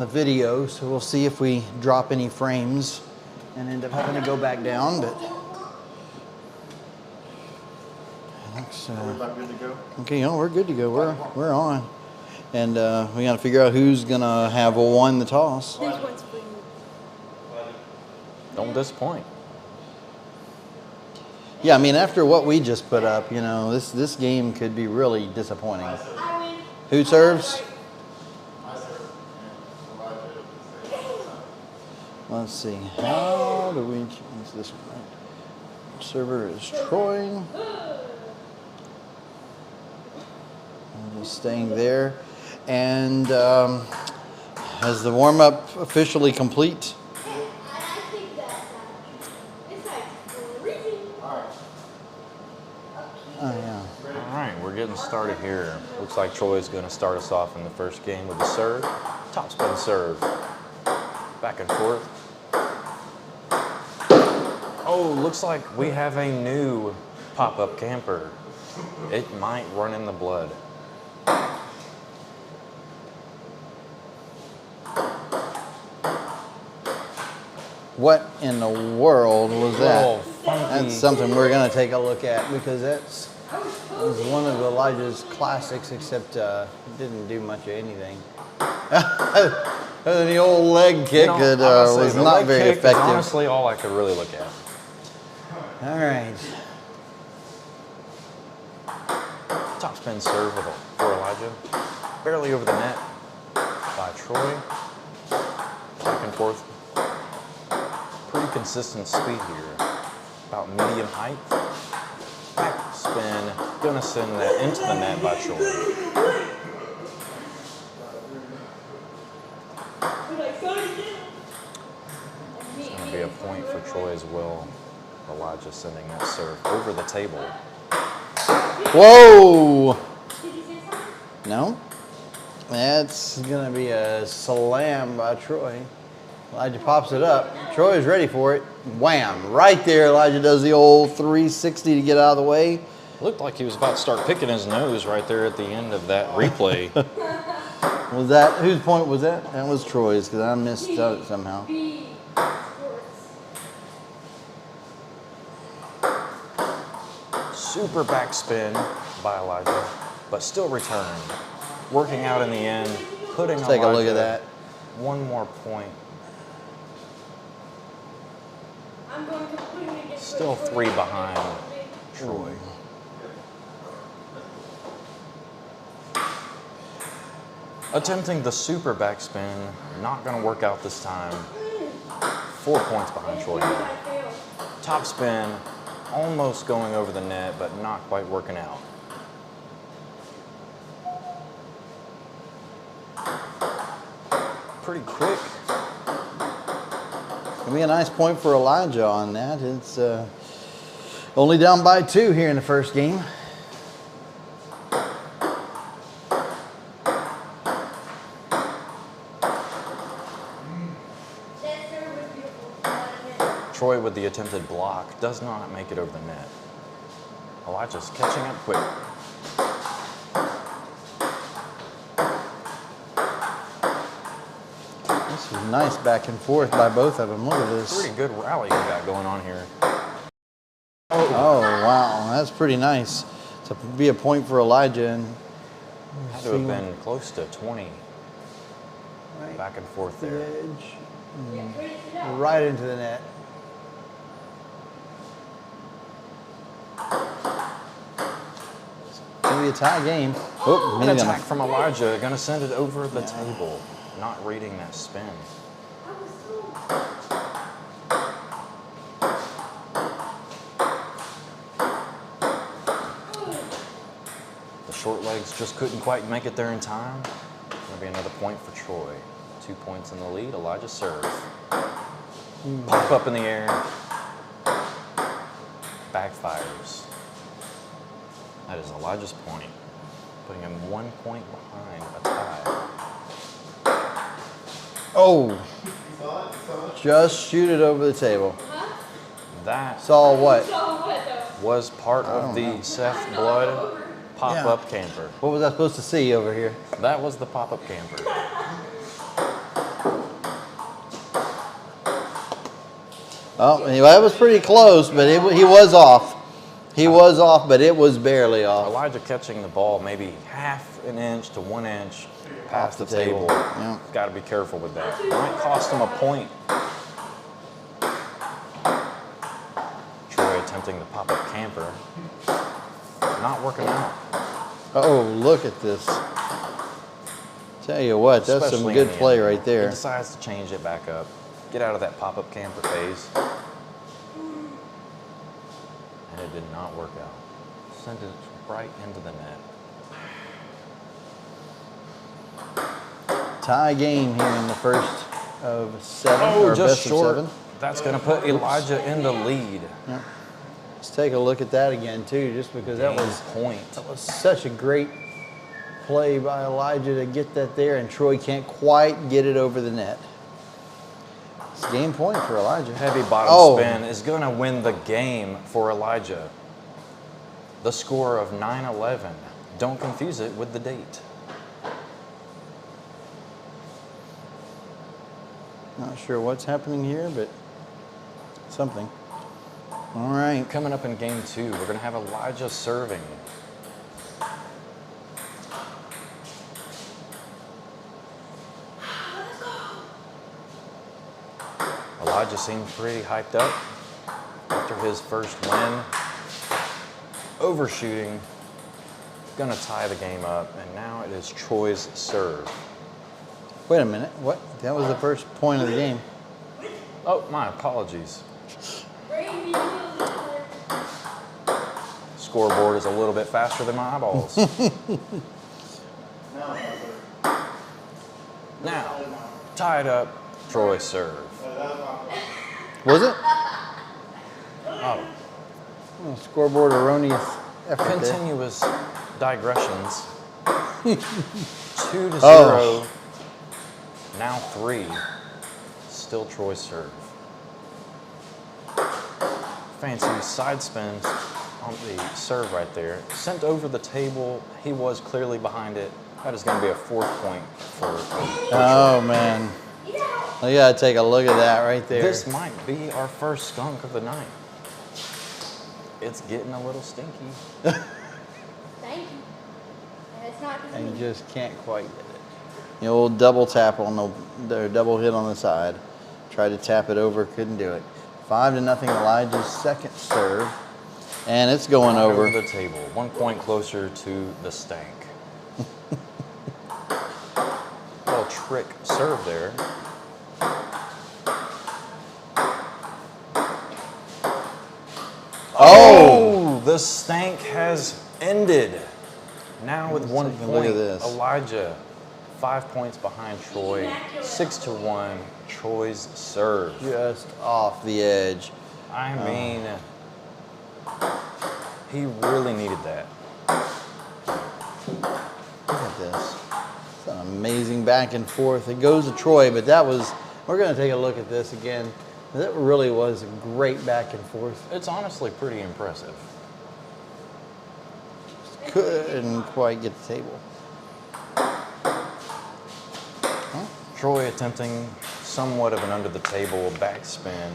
the video, so we'll see if we drop any frames and end up having to go back down, but looks, we're about good to go. Okay, we're good to go. We're on. And we got to figure out who's going to have won the toss. Don't disappoint. Yeah, I mean, after what we just put up, this game could be really disappointing. Who serves? Let's see. How do we change this one? Right? Server is Troy. I'm just staying there. And is the warm-up officially complete? Oh, yeah. All right, we're getting started here. Looks like Troy's going to start us off in the first game with a serve. Topspin serve. Back and forth. Oh, looks like we have a new pop-up camper. It might run in the blood. What in the world was that? Oh, funky. That's something we're going to take a look at because that was one of Elijah's classics, except it didn't do much of anything. The old leg kick that was not very effective. Honestly, all I could really look at. All right. Topspin serve for Elijah. Barely over the net by Troy. Back and forth. Pretty consistent speed here. About medium height. Back spin. Gonna send that into the net by Troy. It's gonna be a point for Troy as well. Elijah sending that serve over the table. Whoa! No? That's going to be a slam by Troy. Elijah pops it up. Troy is ready for it. Wham! Right there, Elijah does the old 360 to get out of the way. Looked like he was about to start picking his nose right there at the end of that replay. Was that, whose point was that? That was Troy's, because I missed out somehow. Super backspin by Elijah, but still returned. Working out in the end, putting Let's take a look at that. One more point. Still 3 behind Troy. Attempting the super backspin, not going to work out this time. 4 points behind Troy now. Top spin, almost going over the net, but not quite working out. Pretty quick. It'll be a nice point for Elijah on that. It's only down by 2 here in the first game. Troy with the attempted block does not make it over the net. Elijah's catching up quick. This is nice back and forth by both of them. Look at this. Pretty good rally you got going on here. Oh, wow. That's pretty nice. To be a point for Elijah. And had to have been close to 20. Right. Back and forth The there. edge. Right into the net. Gonna be a tie game. Oh, An attack from Elijah, gonna send it over the table. Not reading that spin. The short legs just couldn't quite make it there in time. Gonna be another point for Troy. 2 points in the lead. Elijah serve. Pop up in the air. Backfires. That is Elijah's point, putting him 1 point behind a tie. Oh, just shoot it over the table. That Saw what? was part of the Seth Blood pop-up camper. What was I supposed to see over here? That was the pop-up camper. Oh, anyway, that was pretty close, but he was off. He was off, but it was barely off. Elijah catching the ball maybe half an inch to 1 inch past the table. Yeah. Got to be careful with that. Might cost him a point. Troy attempting the pop-up camper. Not working out. Oh, look at this. Tell you what, that's some Especially good in the play end. right there. He decides to change it back up. Get out of that pop-up camper phase. And it did not work out. Sent it right into the net. Tie game here in the first of 7. Oh, or just best short. of 7. That's going to put Elijah in the lead. Yeah. Let's take a look at that again too, just because that was such a great play by Elijah to get that there, and Troy can't quite get it over the net. It's game point for Elijah. Heavy bottom spin is going to win the game for Elijah. The score of 9-11. Don't confuse it with the date. Not sure what's happening here, but something. All right. Coming up in game 2, we're going to have Elijah serving. Elijah seemed pretty hyped up after his first win. Overshooting. Going to tie the game up, and now it is Troy's serve. Wait a minute. What? That was the first point of the game. Oh, my apologies. Scoreboard is a little bit faster than my eyeballs. Now, tied up, Troy serve. Was it? Oh, Scoreboard erroneous effort there. continuous digressions. 2-0. Oh. Now 3. Still Troy serve. Fancy side spin on the serve right there. Sent over the table. He was clearly behind it. That is going to be a 4th point for Oh, man. You got to take a look at that right there. This might be our first skunk of the night. It's getting a little stinky. Thank you. And it's not just And me. just can't quite get it. The old double tap on the double hit on the side. Tried to tap it over, couldn't do it. 5-0 Elijah's second serve. And it's going Right over. the table. 1 point closer to the stank. Little trick serve there. Oh, the stank has ended. Now with 1 take a look point, at this. Elijah 5 points behind Troy. 6-1, Troy's serve. Just off the edge. I mean, he really needed that. Look at this. It's an amazing back and forth. It goes to Troy, but that was, we're going to take a look at this again. That really was a great back and forth. It's honestly pretty impressive. Couldn't quite get the table. Troy attempting somewhat of an under the table backspin.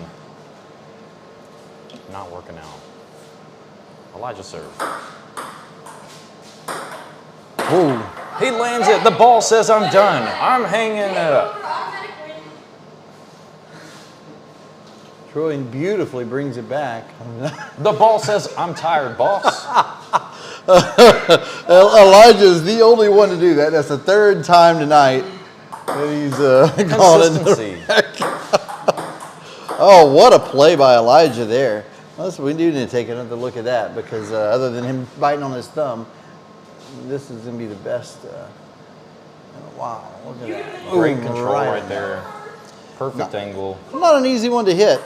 Not working out. Elijah serve. Ooh. He lands it. The ball says I'm done. I'm hanging it up. Troy beautifully brings it back. The ball says I'm tired, boss. Elijah's the only one to do that. That's the 3rd time tonight that he's gone into Consistency. Oh, what a play by Elijah there. We do need to take another look at that because other than him biting on his thumb, this is going to be the best. Wow, look at that. Great Boom, control right on there. Perfect angle. Not an easy one to hit.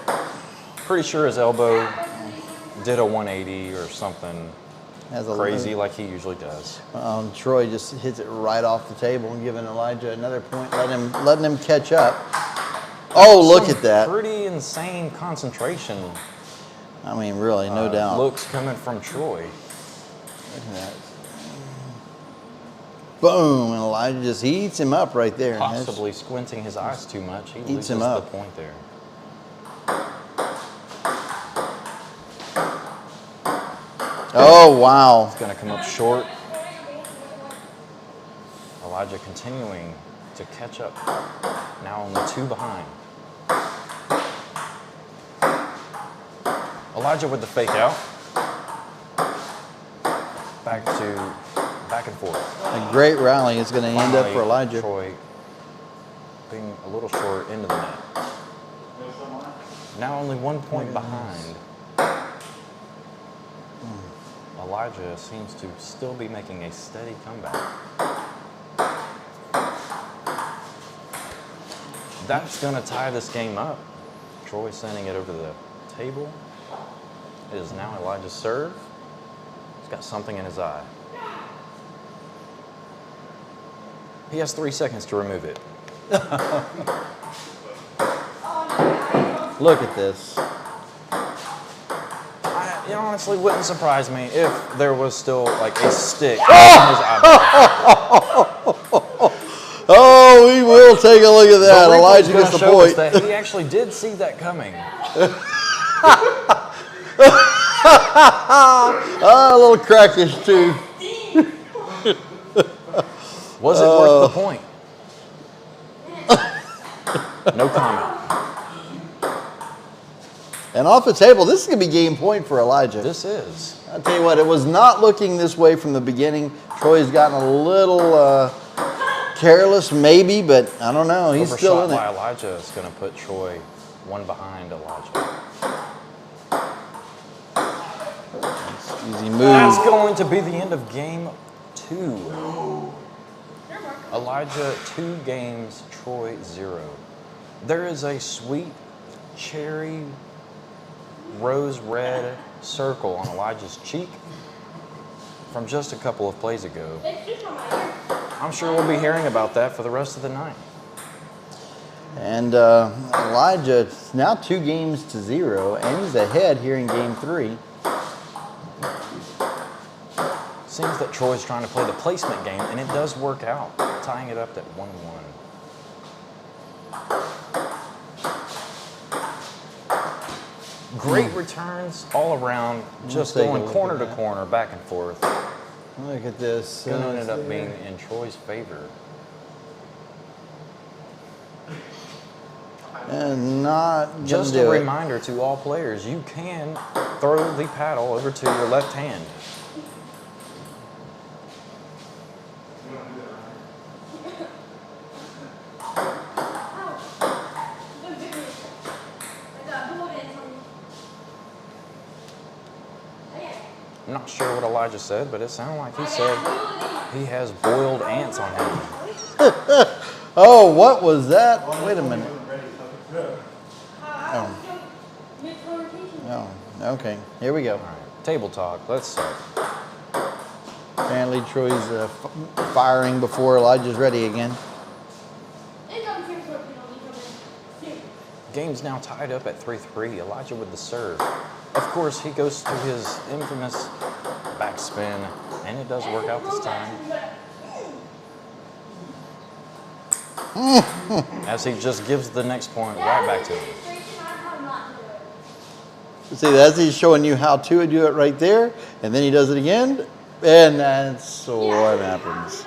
Pretty sure his elbow did a 180 or something Has a crazy like he usually does. Troy just hits it right off the table and giving Elijah another point, letting him catch up. Oh, look Some at that. Pretty insane concentration. I mean, really, no doubt. Looks coming from Troy. Look at that. Boom, and Elijah just eats him up right there. Possibly squinting his eyes too much. He Eats loses him the up. point there. Oh, wow. It's going to come up short. Elijah continuing to catch up. Now only 2 behind. Elijah with the fake out. Back and forth. A great rally is going to end up for Elijah. Troy being a little short into the net. Now only 1 point behind. Elijah seems to still be making a steady comeback. That's going to tie this game up. Troy sending it over the table. It is now Elijah's serve. He's got something in his eye. He has 3 seconds to remove it. Look at this. It honestly wouldn't surprise me if there was still like a stick in his eyeball. Oh, we will take a look at that. Elijah gets the point. That he actually did see that coming. A little crackish too. Was it worth the point? No comment. And off the table, this is going to be game point for Elijah. This is. I'll tell you what, it was not looking this way from the beginning. Troy's gotten a little careless, maybe, but I don't know. He's still in it. By Elijah is going to put Troy 1 behind Elijah. Easy move. That's going to be the end of game 2. Elijah 2 games, Troy 0. There is a sweet cherry rose red circle on Elijah's cheek from just a couple of plays ago. I'm sure we'll be hearing about that for the rest of the night. And Elijah, it's now 2 games to 0, and he's ahead here in game 3. Seems that Troy's trying to play the placement game, and it does work out, tying it up at 1-1. Great returns all around, just going corner to corner, back and forth. Look at this. It ended up being in Troy's favor. And not just a reminder to all players, you can throw the paddle over to your left hand. I'm not sure what Elijah said, but it sounded like he said he has boiled ants on him. Oh, what was that? Wait a minute. Oh. Oh, okay. Here we go. All right, table talk. Let's start. Apparently Troy's firing before Elijah's ready again. Game's now tied up at 3-3. Elijah with the serve. Of course, he goes to his infamous backspin, and it does work out this time. As he just gives the next point right back to him. See, that's he's showing you how to do it right there, and then he does it again, and that's what happens.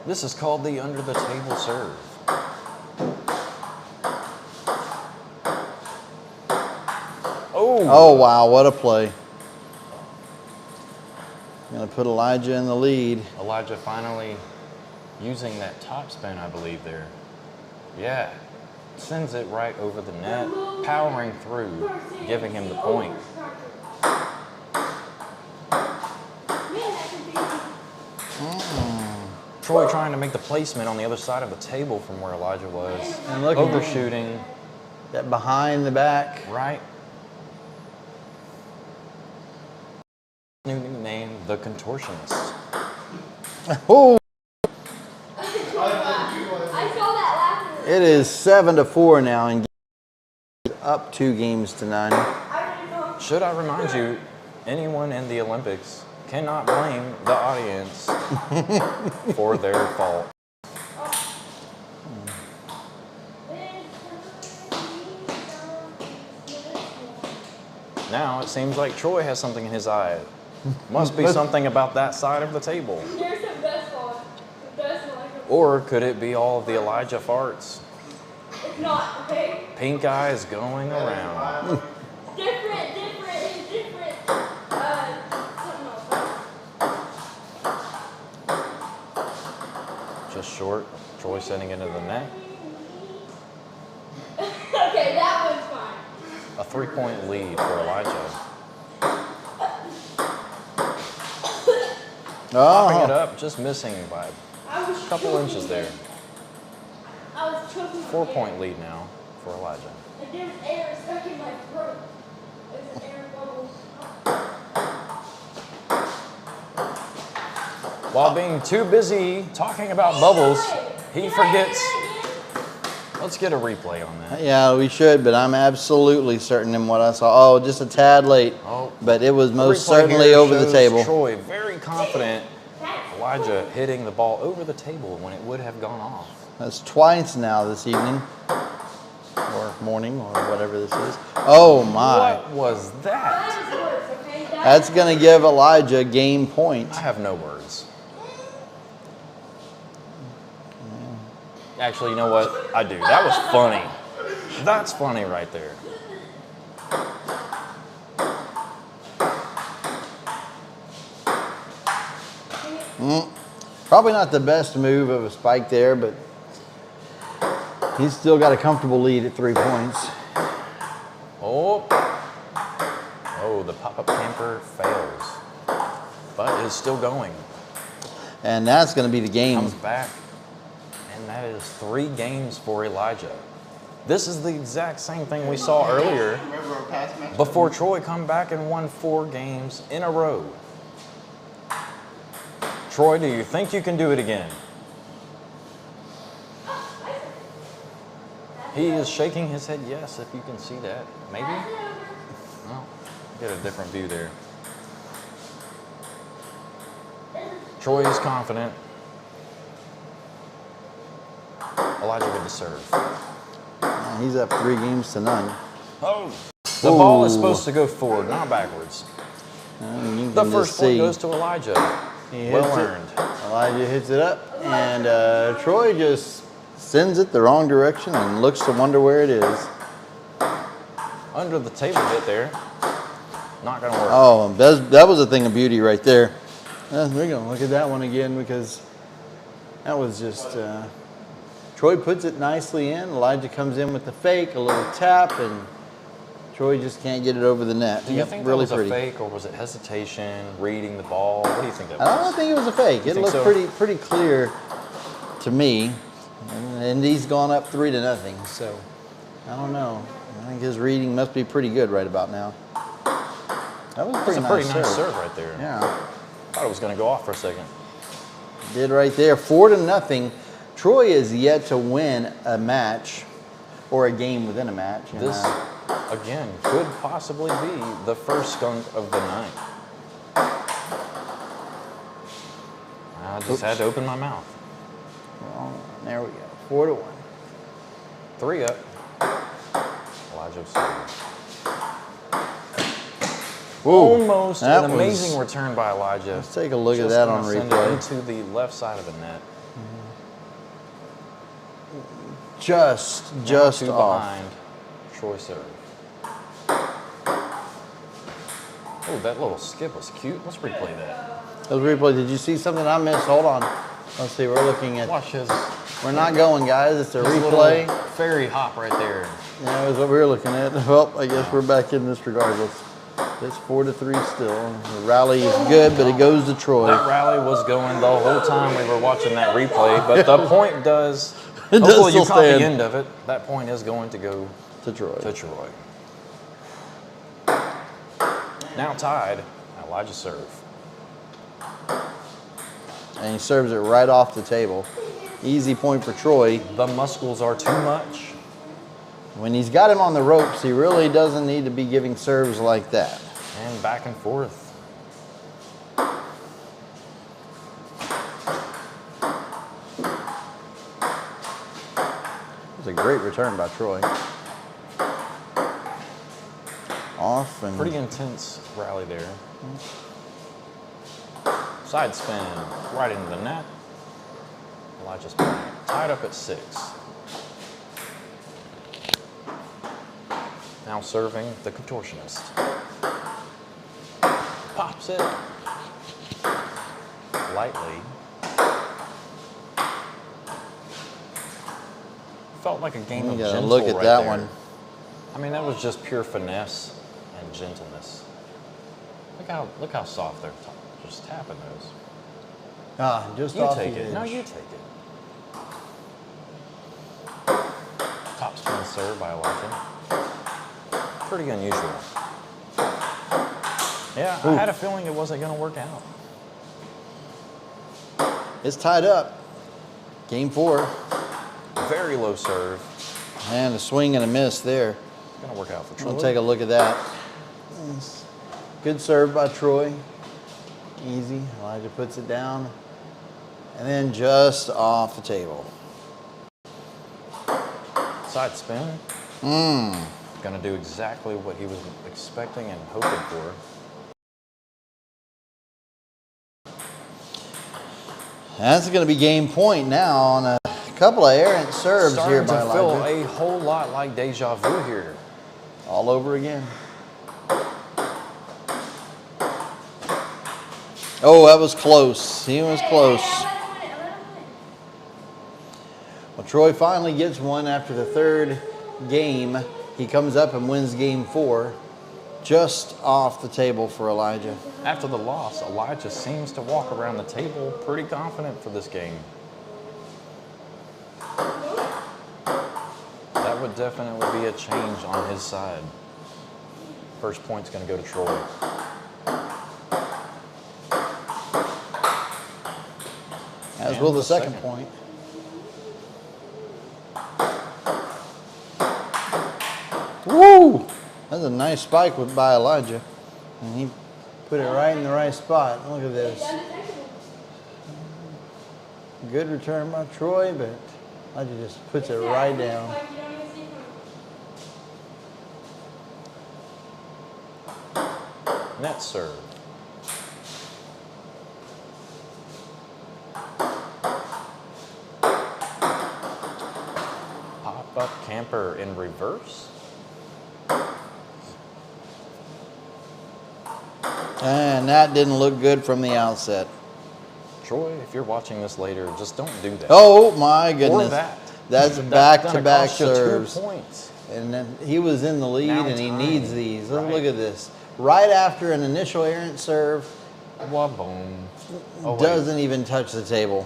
This is called the under the table serve. Oh, wow, what a play. Going to put Elijah in the lead. Elijah finally using that top spin, I believe, there. Yeah, sends it right over the net, powering through, giving him the point. Troy trying to make the placement on the other side of the table from where Elijah was. And look, overshooting. That behind the back. Right. New name, the Contortionist. Oh! I saw that last. It is 7-4 now, and up 2 games to 9. Should I remind you, anyone in the Olympics cannot blame the audience for their fault. Now it seems like Troy has something in his eye. Must be something about that side of the table. Here's the best one. The best one. Or could it be all of the Elijah farts? It's not, okay? Pink eye is going around. Different. Something else. Just short. Troy sending into the net. Okay, that one's fine. A 3-point lead for Elijah. Popping it Oh, up, just missing by I was a couple choking inches there. I was choking. 4-point lead now for Elijah. And there was air stuck in my throat. It was an air bubble. While being too busy talking about bubbles, he forgets. Let's get a replay on that. yeah, we should, but I'm absolutely certain in what I saw. Oh, just a tad late, Oh, but it was the most replay certainly here over the shows table. Troy very confident. Elijah hitting the ball over the table when it would have gone off. That's twice now this evening, or morning, or whatever this is. Oh my! What was that? That is worse, okay? That's going to give Elijah game point. I have no words. Actually, you know what? I do. That was funny. That's funny right there. Probably not the best move of a spike there, but he's still got a comfortable lead at 3 points. Oh. Oh, the pop-up camper fails. But is still going. And that's going to be the game. Comes back. And that is 3 games for Elijah. This is the exact same thing we saw earlier before Troy come back and won 4 games in a row. Troy, do you think you can do it again? He is shaking his head yes, if you can see that. Maybe? No. Get a different view there. Troy is confident. Elijah with the serve. He's up 3 games to none. Oh! The ball is supposed to go forward, not backwards. You The can first just point see. goes to Elijah. He Well hits it. earned. Elijah hits it up, and Troy just sends it the wrong direction and looks to wonder where it is. Under the table hit there. Not going to work. Oh, that was a thing of beauty right there. We're going to look at that one again because that was just... Troy puts it nicely in. Elijah comes in with the fake, a little tap, and Troy just can't get it over the net. Do you Yep, think really that was pretty. a fake, or was it hesitation, reading the ball? What do you think that I don't was? think it was a fake. You It think looked so? pretty clear to me. And he's gone up 3-0. So I don't know. I think his reading must be pretty good right about now. That was That's a pretty nice serve right there. Yeah, Thought it was going to go off for a second. did right there. 4-0. Troy is yet to win a match or a game within a match. you This, know. again, could possibly be the first skunk of the night. I just had to open my mouth. Well, there we go. 4-1. 3 up. Elijah serve. Almost that an was- amazing return by Elijah. Let's take a look at Just that gonna on send replay. it into the left side of the net. Just Now 2 off. behind. Troy serve. Oh, that little skip was cute. Let's replay that. Those replay. Did you see something I missed? Hold on. Let's see. We're looking at. Watch his, We're not going, guys. It's a his replay. little fairy hop right there. Yeah, that was what we were looking at. Well, I guess we're back in this regardless. It's 4-3 still. The rally is good, but it goes to Troy. That rally was going the whole time we were watching that replay, but the point does, It does hopefully you still caught the stand. end of it. That point is going to go To Troy. to Troy. Now tied, Elijah serve. And he serves it right off the table. Easy point for Troy. The muscles are too much. When he's got him on the ropes, he really doesn't need to be giving serves like that. And back and forth. It was a great return by Troy. Off and Pretty intense rally there. Side spin right into the net. Elijah's point. Tied up at 6. Now serving the contortionist. Pops it lightly. Felt like a game of gentle look at right that there. one. I mean, that was just pure finesse and gentleness. Look how soft they're just tapping those. Ah, just You off take the it. edge. No, you take it. Top spin serve by Elijah. Pretty unusual. Yeah, I had a feeling it wasn't going to work out. It's tied up. Game 4. Very low serve. And a swing and a miss there. Going to work out for Troy. We'll take a look at that. Good serve by Troy. Easy. Elijah puts it down. And then just off the table. Side spin. Going to do exactly what he was expecting and hoping for. That's going to be game point now on a couple of errant serves here by Starting to feel Elijah. a whole lot like deja vu here. All over again. Oh, that was close. He was close. Well, Troy finally gets one after the 3rd game. He comes up and wins game 4. Just off the table for Elijah. After the loss, Elijah seems to walk around the table pretty confident for this game. That would definitely be a change on his side. First point's going to go to Troy. As will the second point. Woo! That's a nice spike by Elijah. And he put it right in the right spot. Look at this. Good return by Troy, but Elijah just puts it right down. Net serve. Pop-up camper in reverse. And that didn't look good from the outset. Troy, if you're watching this later, just don't do that. Oh my goodness. Or that. That's gonna back-to-back cost you 2 serves. points. And then he was in the lead Now and he tying. needs these. Right. Look at this. Right after an initial errant serve, Waboom. Oh, wait. doesn't even touch the table.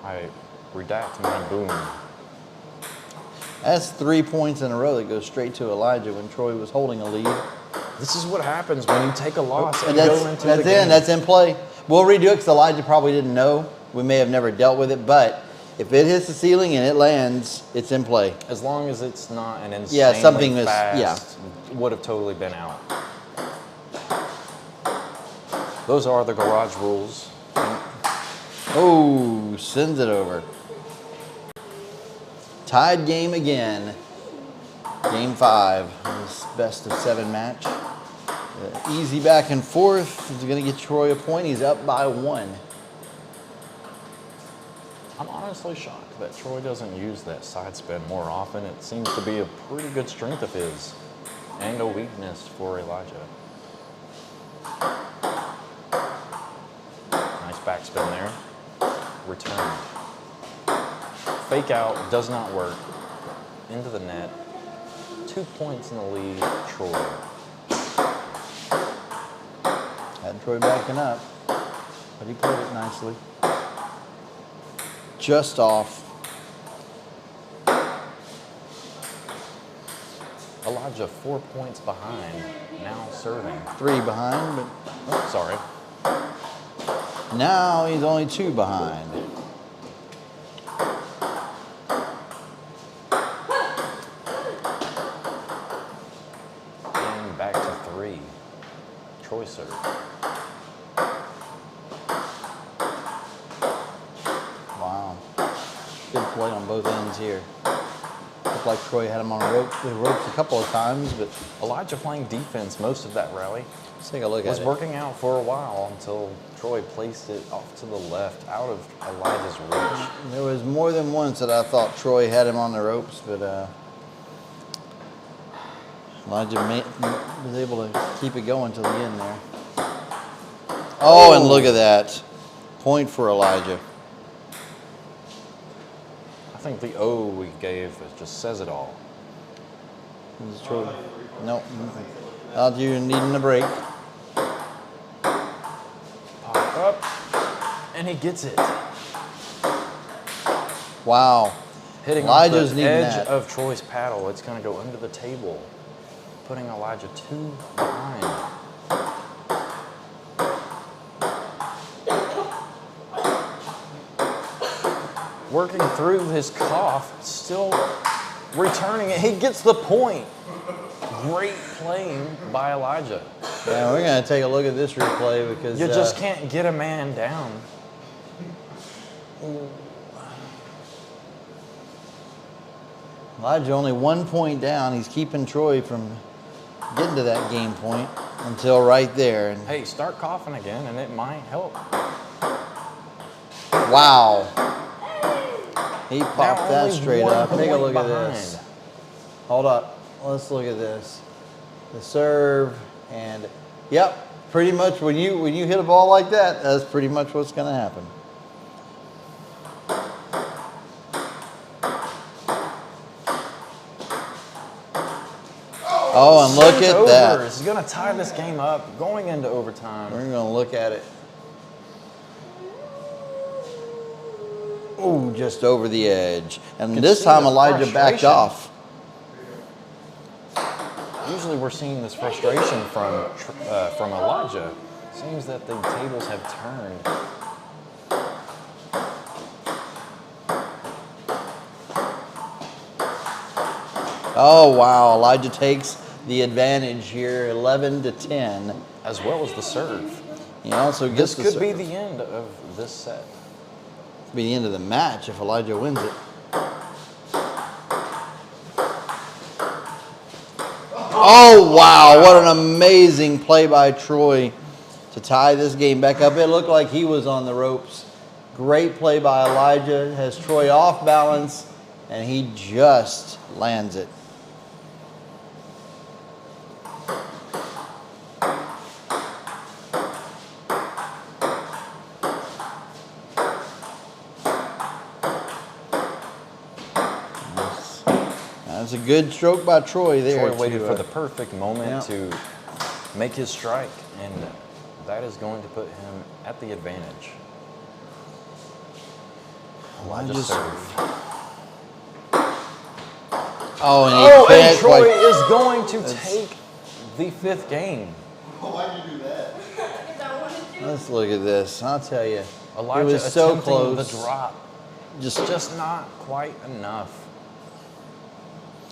I redact my boom. That's 3 points in a row that goes straight to Elijah when Troy was holding a lead. This is what happens when you take a loss and And go into that's the game. that's in play. We'll redo it because Elijah probably didn't know. We may have never dealt with it, but if it hits the ceiling and it lands, it's in play. As long as it's not an insanely something is- fast, would have totally been out. Those are the garage rules. Oh, sends it over. Tied game again. Game 5. This best of 7 match. Easy back and forth. He's going to get Troy a point. He's up by 1. I'm honestly shocked that Troy doesn't use that side spin more often. It seems to be a pretty good strength of his and a weakness for Elijah. Nice backspin there. Return. Fake out does not work. Into the net. 2 points in the lead, Troy. Had Troy backing up, but he played it nicely. Just off. Elijah 4 points behind, now serving. 3 behind, but Oh, sorry. now he's only 2 behind. And back to 3. Troy serve. Wow. Good play on both ends here. looked like Troy had him on the ropes a couple of times, but Elijah playing defense most of that rally. let's take a look Was at it. working out for a while until Troy placed it off to the left, out of Elijah's reach. There was more than once that I thought Troy had him on the ropes, but Elijah was able to keep it going till the end there. Oh, and look at that. Point for Elijah. I think the O we gave just says it all. This is Troy. Nope. Elijah needing a break. Pop up, and he gets it. Wow. Hitting Elijah's off the needing edge that. of Troy's paddle. It's going to go under the table, putting Elijah 2 behind. Working through his cough, still returning it. He gets the point. Great playing by Elijah. Yeah, we're going to take a look at this replay because You just can't get a man down. Elijah only 1 point down. He's keeping Troy from getting to that game point until right there. And Hey, start coughing again, and it might help. wow. He popped Now that only straight 1 up. Take a point look at behind. this. Hold up. Let's look at this. The serve and yep, pretty much when you hit a ball like that, that's pretty much what's going to happen. Oh, and look It's at over. that. It's going to tie this game up going into overtime. We're going to look at it. Ooh, just over the edge. And Can this see time the Elijah backed frustration. off. Usually we're seeing this frustration from Elijah. Seems that the tables have turned. Oh, wow. Elijah takes the advantage here, 11-10. As well as the serve. He also gets This the could be serve. the end of this set. Be the end of the match if Elijah wins it. Oh, wow. What an amazing play by Troy to tie this game back up. It looked like he was on the ropes. Great play by Elijah. Has Troy off balance, and he just lands it. That's a good stroke by Troy there. Troy waited to, for the perfect moment yeah. to make his strike, and that is going to put him at the advantage. Elijah Elijah's- serve. Oh, and he Oh, and can't Troy quite- is going to take the 5th game. Why'd you do that? Because I wanted to. Let's look at this. I'll tell you. Elijah it was so attempting close. the drop. Just not quite enough.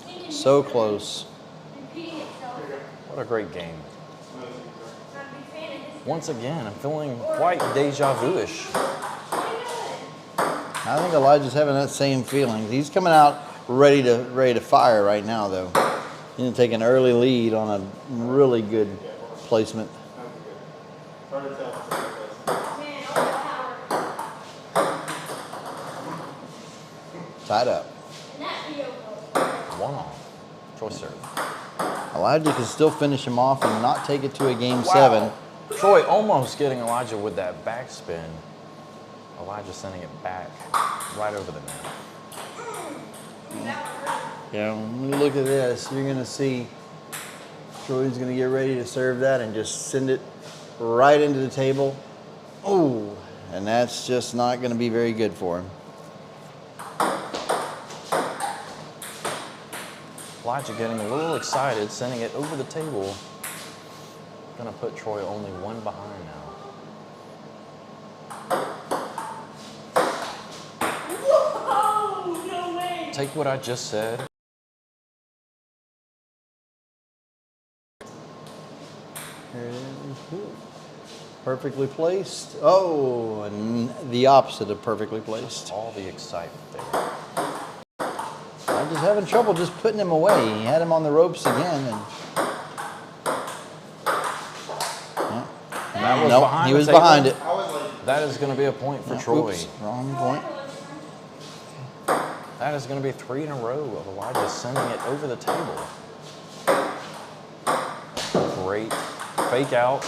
Thinking So history, close. Repeating itself. What a great game. Not a big fan of history. Once again, I'm feeling quite deja vu-ish. I think Elijah's having that same feeling. He's coming out ready to fire right now, though. He's going to take an early lead on a really good placement. Hard to tell. Man, all that power. Tied up. And that video One off. Troy serve. Elijah can still finish him off and not take it to a game 7. Troy almost getting Elijah with that backspin. Elijah sending it back right over the net. Yeah, when you look at this, you're going to see Troy's going to get ready to serve that and just send it right into the table. Oh, and that's just not going to be very good for him. Elijah getting a little excited, sending it over the table. Gonna put Troy only 1 behind now. Whoa! No way! Take what I just said. Here it is. Perfectly placed. Oh, and the opposite of perfectly placed. All the excitement there. I Elijah's having trouble just putting him away. He had him on the ropes again, and That was nope, behind he the was table. behind it. I was like, That is going to be a point for Troy. Oops, wrong point. That is going to be 3 in a row of Elijah sending it over the table. Great fake out.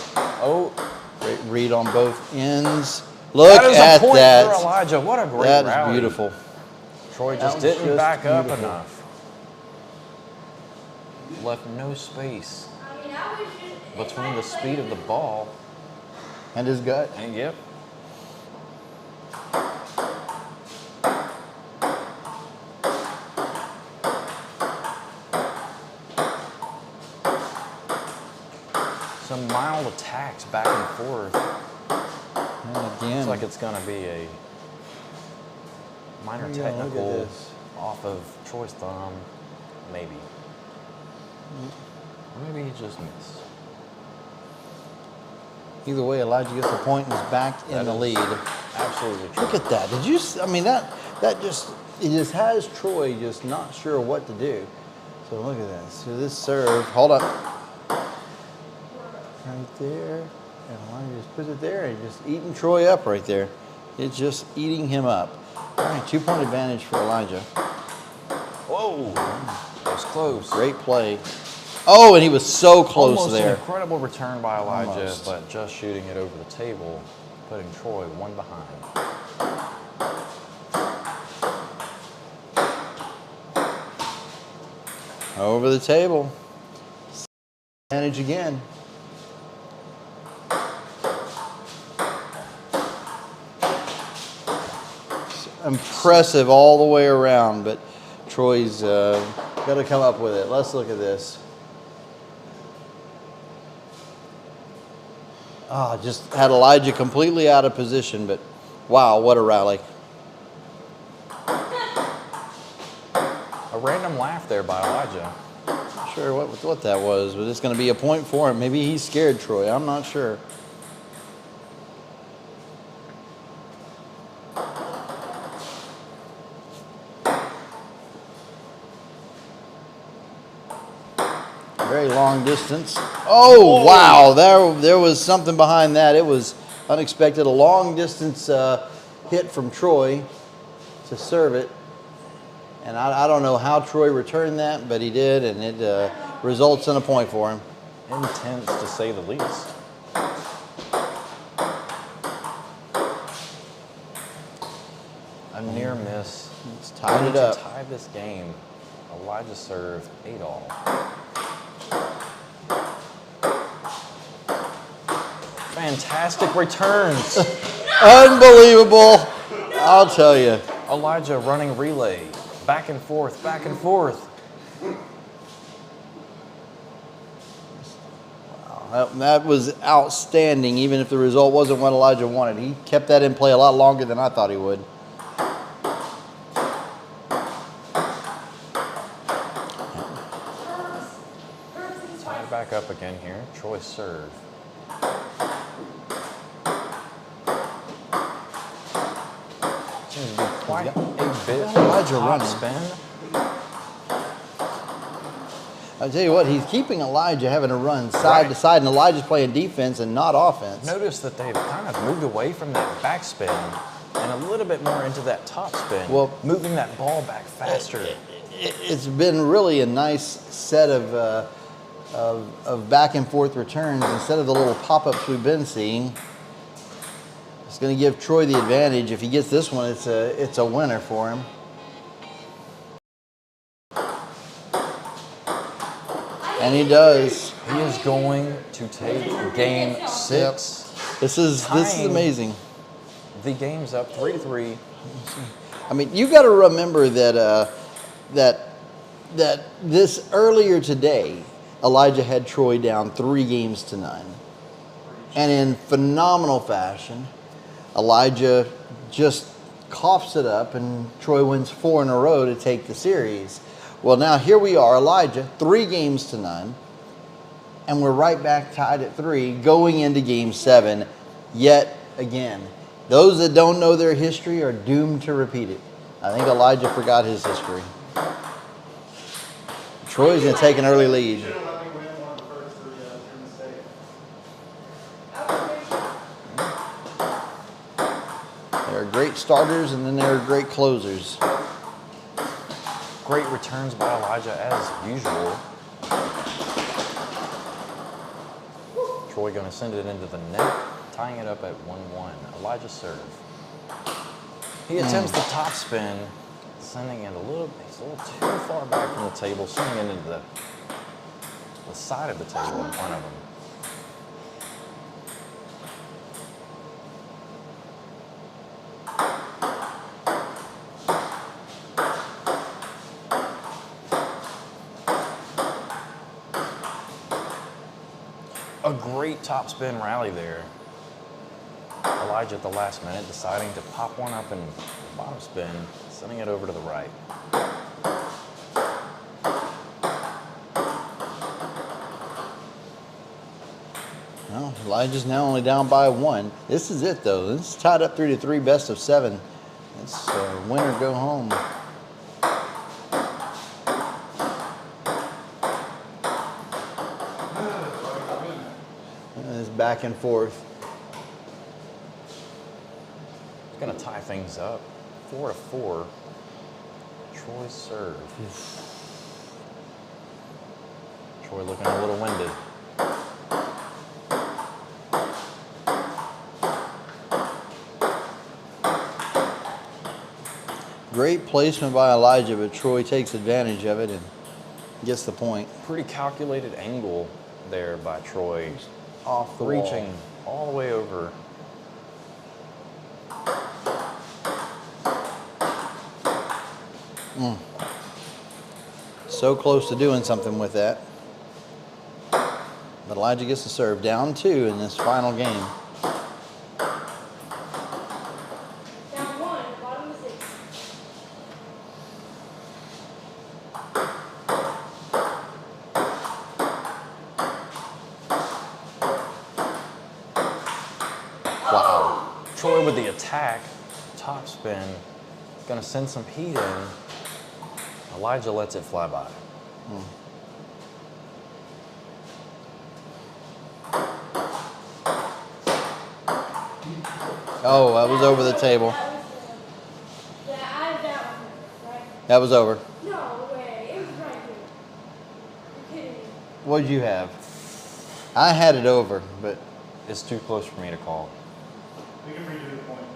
Oh, Great read on both ends. Look that is at a point that. for Elijah. What a great That rally. is beautiful. Troy That just was didn't just back up beautiful. enough. Left no space I mean, I was just. between the speed of the ball And his gut. and yep. Some mild attacks back and forth. And again. Looks like it's going to be a minor Here you go, look at technical this. off of Troy's thumb, maybe. Or maybe he just missed. Either way, Elijah gets the point and is back in That the is lead. Absolutely true. Look at that. Did you? I mean, that just it just has Troy just not sure what to do. So look at this. So this serve. Hold up. Right there. And Elijah just puts it there and just eating Troy up right there. It's just eating him up. All right, 2-point advantage for Elijah. Whoa, that was close. Great play. Oh, and he was so close Almost there. an incredible return by Elijah, Almost. but just shooting it over the table, putting Troy one behind. Over the table. Advantage again. Impressive all the way around, but Troy's got to come up with it. Let's look at this. Just had Elijah completely out of position, but wow, what a rally. A random laugh there by Elijah. Not sure what that was, but it's going to be a point for him. Maybe he's scared Troy. I'm not sure. Very long distance. Oh, wow. There was something behind that. It was unexpected. A long distance hit from Troy to serve it. And I don't know how Troy returned that, but he did, and it results in a point for him. Intense to say the least. A near miss. It's tied it to up. tie this game. Elijah served 8-all. Fantastic returns. Unbelievable. I'll tell you. Elijah running relay. Back and forth, back and forth. That was outstanding, even if the result wasn't what Elijah wanted. He kept that in play a lot longer than I thought he would. Tied back up again here. Troy serve. Seems to be quite a bit of Elijah top running. spin. I'll tell you what, he's keeping Elijah having to run side to side, and Elijah's playing defense and not offense. Notice that they've kind of moved away from that backspin and a little bit more into that top spin. Well, moving that ball back faster. It's been really a nice set of back and forth returns instead of the little pop-ups we've been seeing. It's going to give Troy the advantage. If he gets this one, it's a winner for him. And he does. He is going to take game 6. This is amazing. The game's up 3-3. I mean, you got to remember that that this earlier today, Elijah had Troy down 3-0, and in phenomenal fashion, Elijah just coughs it up, and Troy wins 4 in a row to take the series. Well, now here we are, Elijah, 3-0, and we're right back tied at 3 going into game 7 yet again. Those that don't know their history are doomed to repeat it. I think Elijah forgot his history. Troy's going to take an early lead. Should have let me win one of the first three. That was your mistake. There are great starters, and then there are great closers. Great returns by Elijah as usual. Troy going to send it into the net, tying it up at 1-1. Elijah serve. He attempts the top spin, sending it he's a little too far back from the table, sending it into the side of the table in front of him. A great topspin rally there. Elijah at the last minute deciding to pop one up and bottom spin, sending it over to the right. Well, Elijah's now only down by 1. This is it, though. This is tied up 3-3, best of 7. It's win or go home. It's back and forth. It's going to tie things up. 4-4. Troy's serve. Troy looking a little winded. Great placement by Elijah, but Troy takes advantage of it and gets the point. Pretty calculated angle there by Troy. Off the Reaching wall. all the way over. So close to doing something with that. But Elijah gets the serve. Down 2 in this final game. Down 1, bottom of 6. Wow. Troy with the attack, top spin, gonna send some heat in. Elijah lets it fly by. Oh, that was over the table. Yeah, I have that one, right? That was over. No way, it was right here. You're kidding me. What'd you have? I had it over, but It's too close for me to call. We can redo the point.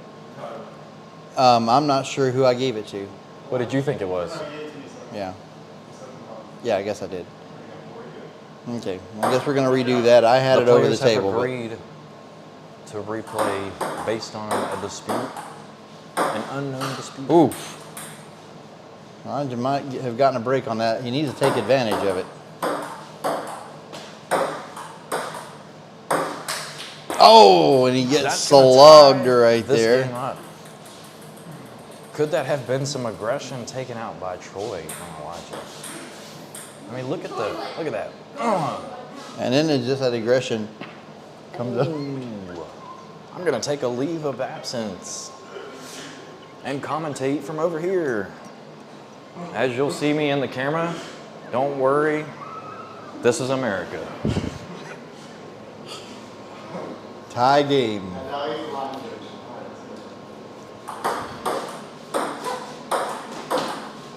I'm not sure who I gave it to. What did you think it was? Yeah. Yeah, I guess I did. Okay, well, I guess we're going to redo that. I had it over the table. Have but- agreed to replay based on a dispute, an unknown dispute. Oof. Elijah might have gotten a break on that. He needs to take advantage of it. Oh, and he gets That's gonna slugged tie right this there. game up. Could that have been some aggression taken out by Troy on Elijah? I mean, look at that. And then it's just that aggression comes up. I'm gonna take a leave of absence and commentate from over here. As you'll see me in the camera, don't worry, this is America. Tie game.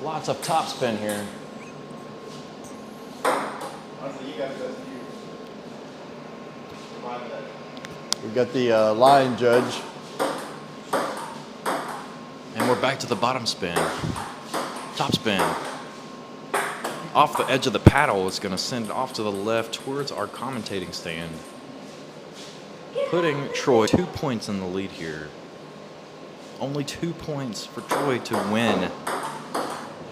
Lots of topspin here. Honestly, you guys best view. Remind that. We got the line judge. And we're back to the bottom spin. Top spin. Off the edge of the paddle, it's going to send it off to the left towards our commentating stand. Putting Troy 2 points in the lead here. Only 2 points for Troy to win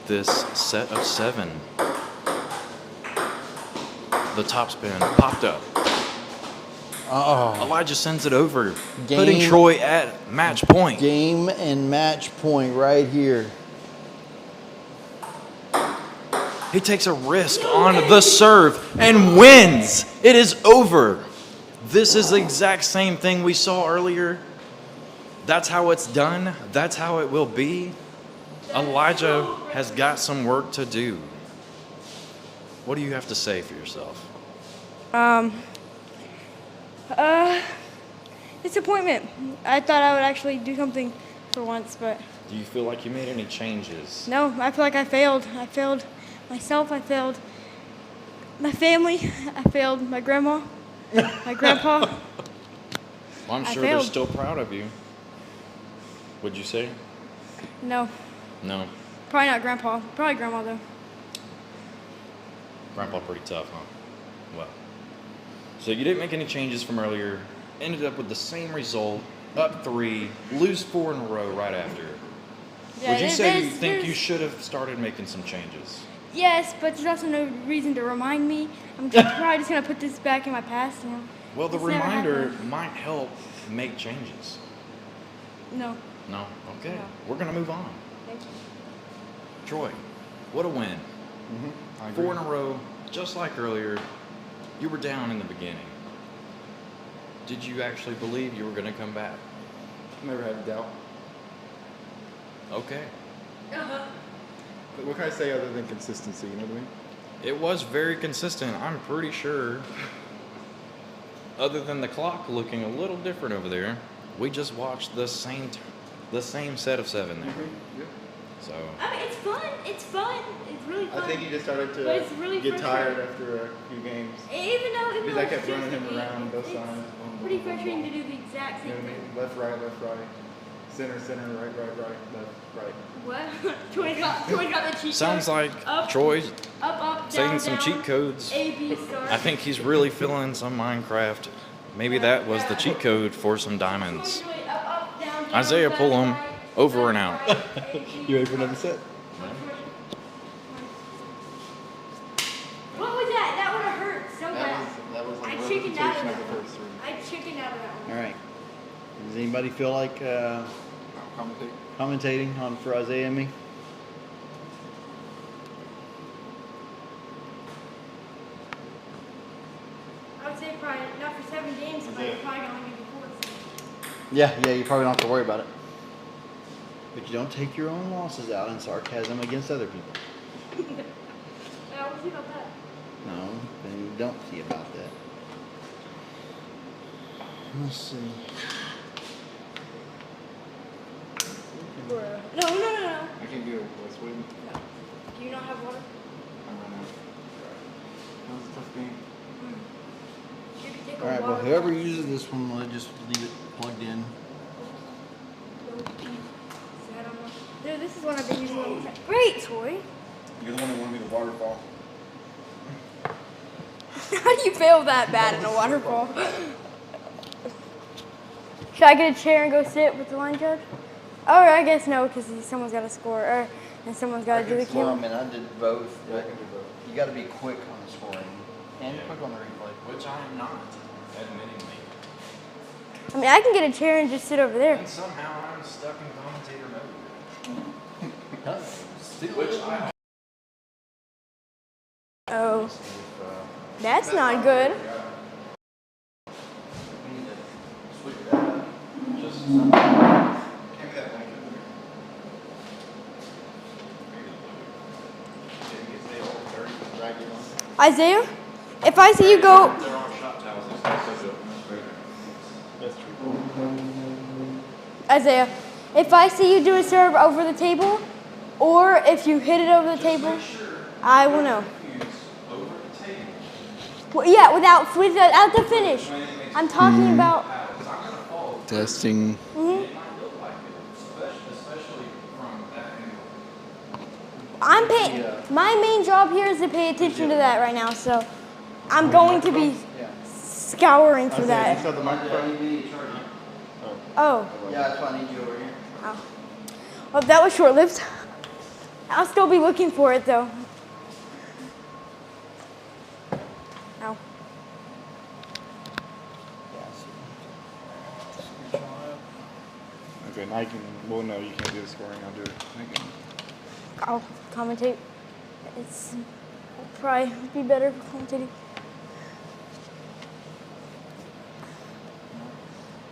this set of 7. The top spin popped up. Oh, Elijah sends it over, Game- putting Troy at match point. game and match point right here. He takes a risk on the serve and wins. It is over. This is the exact same thing we saw earlier. That's how it's done. That's how it will be. Elijah has got some work to do. What do you have to say for yourself? Disappointment. I thought I would actually do something for once, but Do you feel like you made any changes? no, I feel like I failed. I failed myself. I failed my family. I failed my grandma, my grandpa. Well, I'm I sure they're failed. still proud of you. Would you say? No, No. probably not grandpa. Probably grandma though. Grandpa pretty tough, huh? Well. So you didn't make any changes from earlier. Ended up with the same result. Up 3, lose 4 in a row right after. Yeah, Would you say you there's- think you there's- should have started making some changes? Yes, but there's also no reason to remind me. I'm just probably just gonna put this back in my past. You know. Well, the It's never reminder happened. might help make changes. No. No? Okay. No. We're going to move on. Thank you. Troy, what a win. I 4 in a row, just like earlier. You were down in the beginning. Did you actually believe you were going to come back? Never had a doubt. Okay. But what can I say other than consistency? You know what I mean? It was very consistent, I'm pretty sure. Other than the clock looking a little different over there, we just watched the same set of 7 there. Yeah. So, I mean, it's fun. It's fun. It's really fun. I think he just started But to it's really get tired frustrating. after a few games. Even though Because I it's kept running just a him game, around both it's sides. pretty frustrating to do the exact You know same what I thing. mean? Left, right, center, right, left, right. What? Troy got the cheat sounds code. like Up, Troy's up, saying down, some down, cheat codes. A, B, star. I think he's really feeling some Minecraft. Maybe that was the cheat code for some diamonds. Up, down, down, Isaiah, left, pull him. right, Over and left, out. right, A, B. You ready for another set? What was that? That would have hurt so bad. That was I like chickened out of repetition that of the one. first 3. I chickened out of that one. All right. Does anybody feel like Commentate. commentating on for Isaiah and me? I would say probably not for 7 games, but Yeah. it's probably going to be before. Yeah, you probably don't have to worry about it. But you don't take your own losses out in sarcasm against other people. Yeah, we'll see about that. No, then you don't see about that. Let's see. No. I can't do it. West Wing. Do you not have water? I'm running out. That was a tough game. You could take All a right, well, water whoever bottle. uses this one, we'll just leave it plugged in. Dude, this is one I've been using all the time. Great, Troy. You're the one that wanted me to waterfall. How do you fail that bad in a waterfall? Should I get a chair and go sit with the line judge? Oh, I guess no, because someone's got to score, and someone's got to do the Well, I camera. mean, I did both, Yeah, I but can do both. you got to be quick on the scoring and quick on the replay. Which I am not, admittingly. I mean, I can get a chair and just sit over there. And somehow I'm stuck in commentator mode. Still, Which I Oh, that's not good. we need to switch that up. just Hand me that blanket. Didn't get stay all dirty and drag it on. Isaiah, if I see you go, there are shop towels. That's That's true. Isaiah, if I see you do a serve over the table, or if you hit it over the table, I will know. over the table. Well, yeah, without the finish. I'm talking about. Testing. Mhm. It might look like it, especially from that angle. I'm paying. My main job here is to pay attention to that right now, so I'm going to be Yeah. scouring for You that. saw the microphone? Oh, Yeah, that's why I need you over here. oh. Well, that was short-lived. I'll still be looking for it though. Ow. Okay, now you can. Well, no, you can't do the scoring. I'll do it. I'll commentate. It's probably be better for commentating.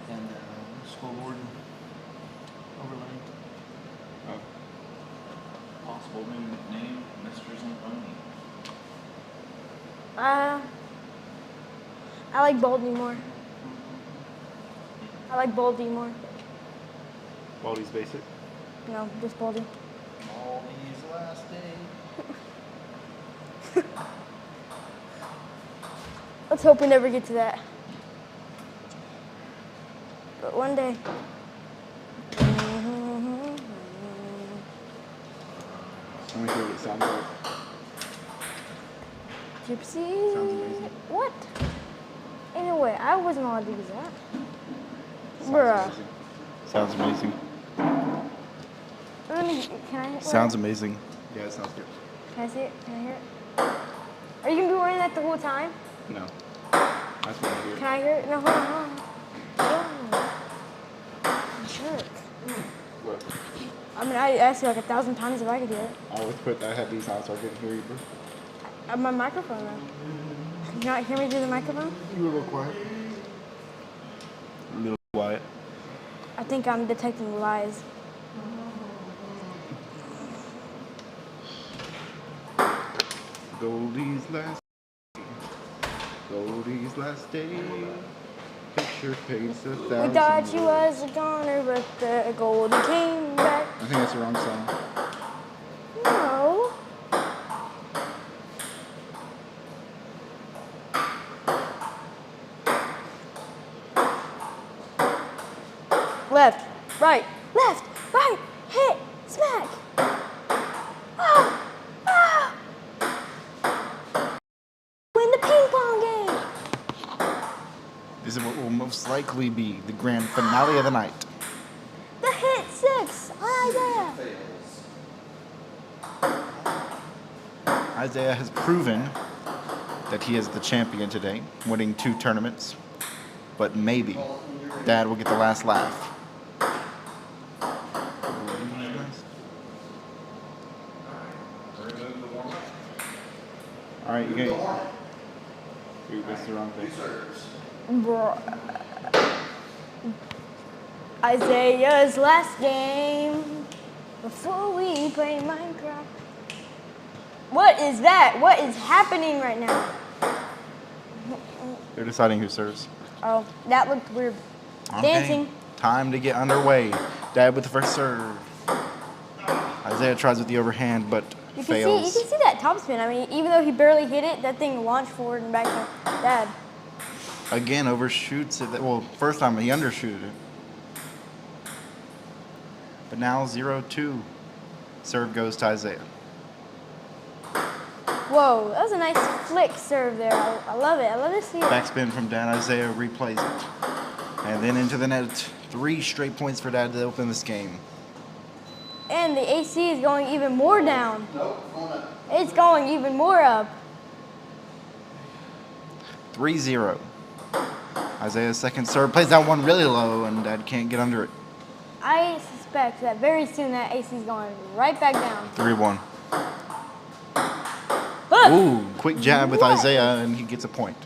And scoreboard overlay. Possible new nickname, Mr. Zamboni. I like Baldy more. I like Baldy more. Baldy's basic. No, just Baldy. Baldy's last day. Let's hope we never get to that. But one day. Let me hear what it sounds like. Gypsy. Sounds amazing. What? Anyway, I wasn't allowed to use that. Sounds Bruh. amazing. Sounds amazing. Let me, can I? Sounds amazing. Yeah, it sounds good. Can I see it? Can I hear it? Are you gonna be wearing that the whole time? No. That's what I hear. Can I hear it? No, hold on. Jerk. Look, I mean, I asked you like 1,000 times if I could hear it. I always had these on so I couldn't hear you, bro. My microphone though. Can you not hear me through the microphone? You were a little quiet. A little quiet. I think I'm detecting lies. Goldie's last day. Picture paints 1,000 We thought you words. was a goner, but the Goldie came back. I think that's the wrong song. No. Left, right, hit, smack. Ah, ah. Win the ping pong game. This is what will most likely be the grand finale of the night. The hit 6 on Isaiah. Isaiah has proven that he is the champion today, winning 2 tournaments. But maybe Dad will get the last laugh. All right, you got. That's the wrong thing. Bro. Isaiah's last game before we play Minecraft. What is that? What is happening right now? They're deciding who serves. Oh, that looked weird. Okay. Dancing. Time to get underway. Dad with the first serve. Isaiah tries with the overhand, but You fails. can see that topspin. I mean, even though he barely hit it, that thing launched forward and back to Dad. Again, overshoots it. Well, first time he undershooted it. But now 0-2. Serve goes to Isaiah. Whoa, that was a nice flick serve there. I love it. I love to see it. Backspin from Dad. Isaiah replays it. And then into the net. 3 straight points for Dad to open this game. And the AC is going even more down. Nope, going up. It's going even more up. 3-0. Isaiah's second serve plays that one really low, and Dad can't get under it. I suspect that very soon that AC is going right back down. 3-1. Look! Ooh, quick jab with What? Isaiah, and he gets a point.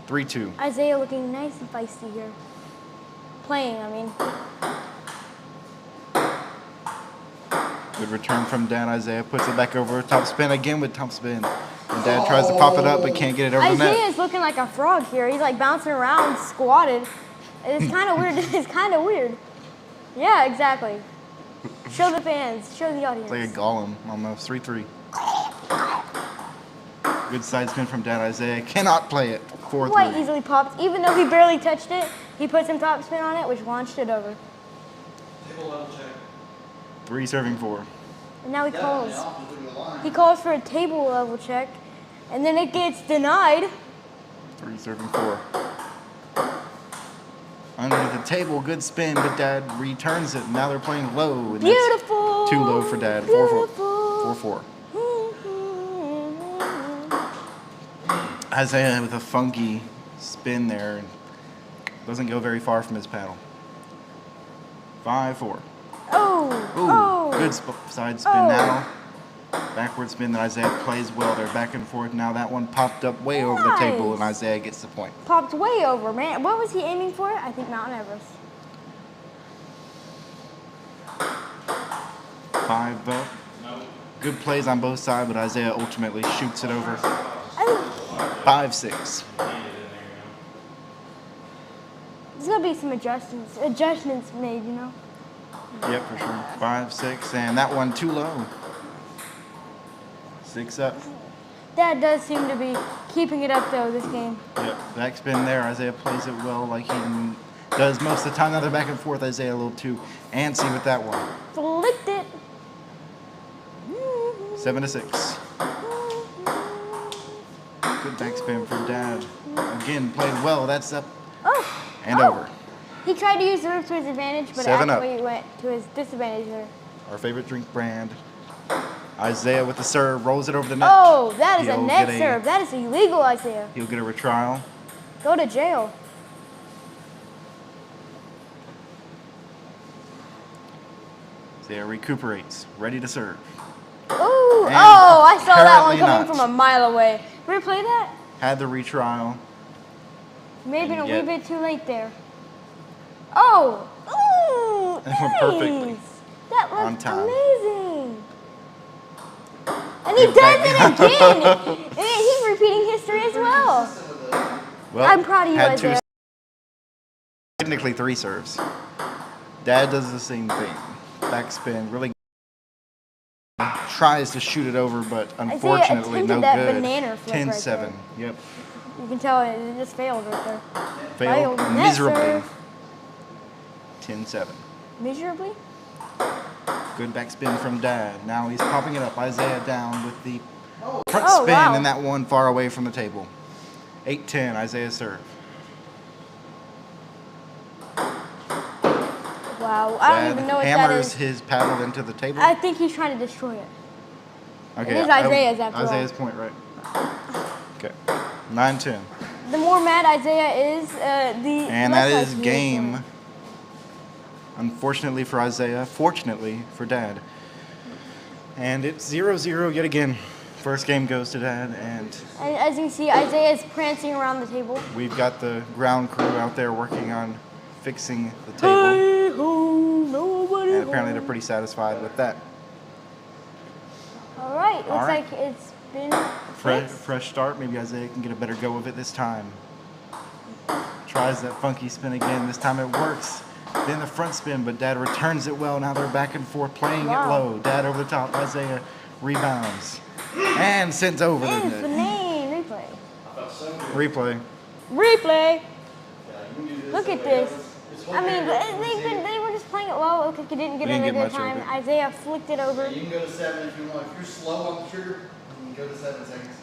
3-2. Isaiah looking nice and feisty here. Playing, I mean. Good return from Dad. Isaiah puts it back over. Top spin again with top spin. And Dad tries to pop it up, but can't get it over the net. Isaiah's looking like a frog here. He's like bouncing around, squatted. It's kind of weird. It's kind of weird. Yeah, exactly. Show the fans. Show the audience. It's like a golem, almost. 3-3. Good side spin from Dad. Isaiah cannot play it. 4-3. Quite easily popped. Even though he barely touched it, he put some top spin on it, which launched it over. 3 serving 4. And now he calls. He calls for a table level check, and then it gets denied. 3 serving 4. Under the table, good spin, but Dad returns it. Now they're playing low. And that's Beautiful. too low for Dad. 4-4. Beautiful. 4-4. Isaiah with a funky spin there. And doesn't go very far from his paddle. 5-4. Oh. Ooh, Oh. good side spin Oh. now. Backward spin that Isaiah plays well. They're back and forth. Now that one popped up way over the table, and Nice. Isaiah gets the point. Popped way over, man. What was he aiming for? I think Mount Everest. 5 up. Good plays on both sides, but Isaiah ultimately shoots it over. I think 5-6. There's gonna be some adjustments made, you know. Yep, for sure. 5-6, and that one too low. 6 up. Dad does seem to be keeping it up though this game. Yep, backspin there. Isaiah plays it well like he does most of the time. Now they're back and forth. Isaiah a little too antsy with that one. Flicked it. 7-6. Good backspin for Dad. Again, played well. That's up and over. He tried to use the rip to his advantage, but 7 up. actually went to his disadvantage there. Our favorite drink brand. Isaiah with the serve, rolls it over the net. Oh, that is a He'll net get serve. That is illegal, Isaiah. He'll get a retrial. Go to jail. Isaiah recuperates, ready to serve. Ooh, And I saw that one apparently coming not. from a mile away. Replay that? Had the retrial. Maybe And a wee yet- bit too late there. Oh, ooh, That went perfectly. nice. That On looks time. amazing. And he does it again. And he's repeating history as well. Well, I'm proud of you, had two, Isaiah. technically 3 serves. Dad does the same thing. Backspin, really tries to shoot it over, but unfortunately no attempted that good. banana flip right 10-7. Yep. You can tell it just failed right there. Failed Net miserably. serve. 10-7. Miserably? Good backspin from Dad. Now he's popping it up. Isaiah down with the front Oh, spin, wow. and that one far away from the table. 8-10, Isaiah serve. Wow, I don't Dad even know what that hammers is. his paddle into the table. I think he's trying to destroy it. Okay, It is Isaiah's after all. Isaiah's point, right? Okay, 9-10. The more mad Isaiah is, the And less that like is he game. winning. Unfortunately for Isaiah, fortunately for Dad. And it's 0-0 yet again. First game goes to Dad, and And as you can see, Isaiah is prancing around the table. we've got the ground crew out there working on fixing the table. Hey ho, nobody And apparently they're home. pretty satisfied with that. All right, looks All right. like it's been fixed. Fresh start. Maybe Isaiah can get a better go of it this time. Tries that funky spin again. This time it works. Then the front spin, but Dad returns it well. Now they're back and forth playing it Wow. low. Dad over the top. Isaiah rebounds. And sends over the net. Infinite replay. Replay. Replay. Look at this. I mean, they were just playing it low. Okay, he didn't get We in didn't a get good much of time. it. Isaiah flicked it over. You can go to 7 if you want. If you're slow on the trigger, you can go to 7 seconds.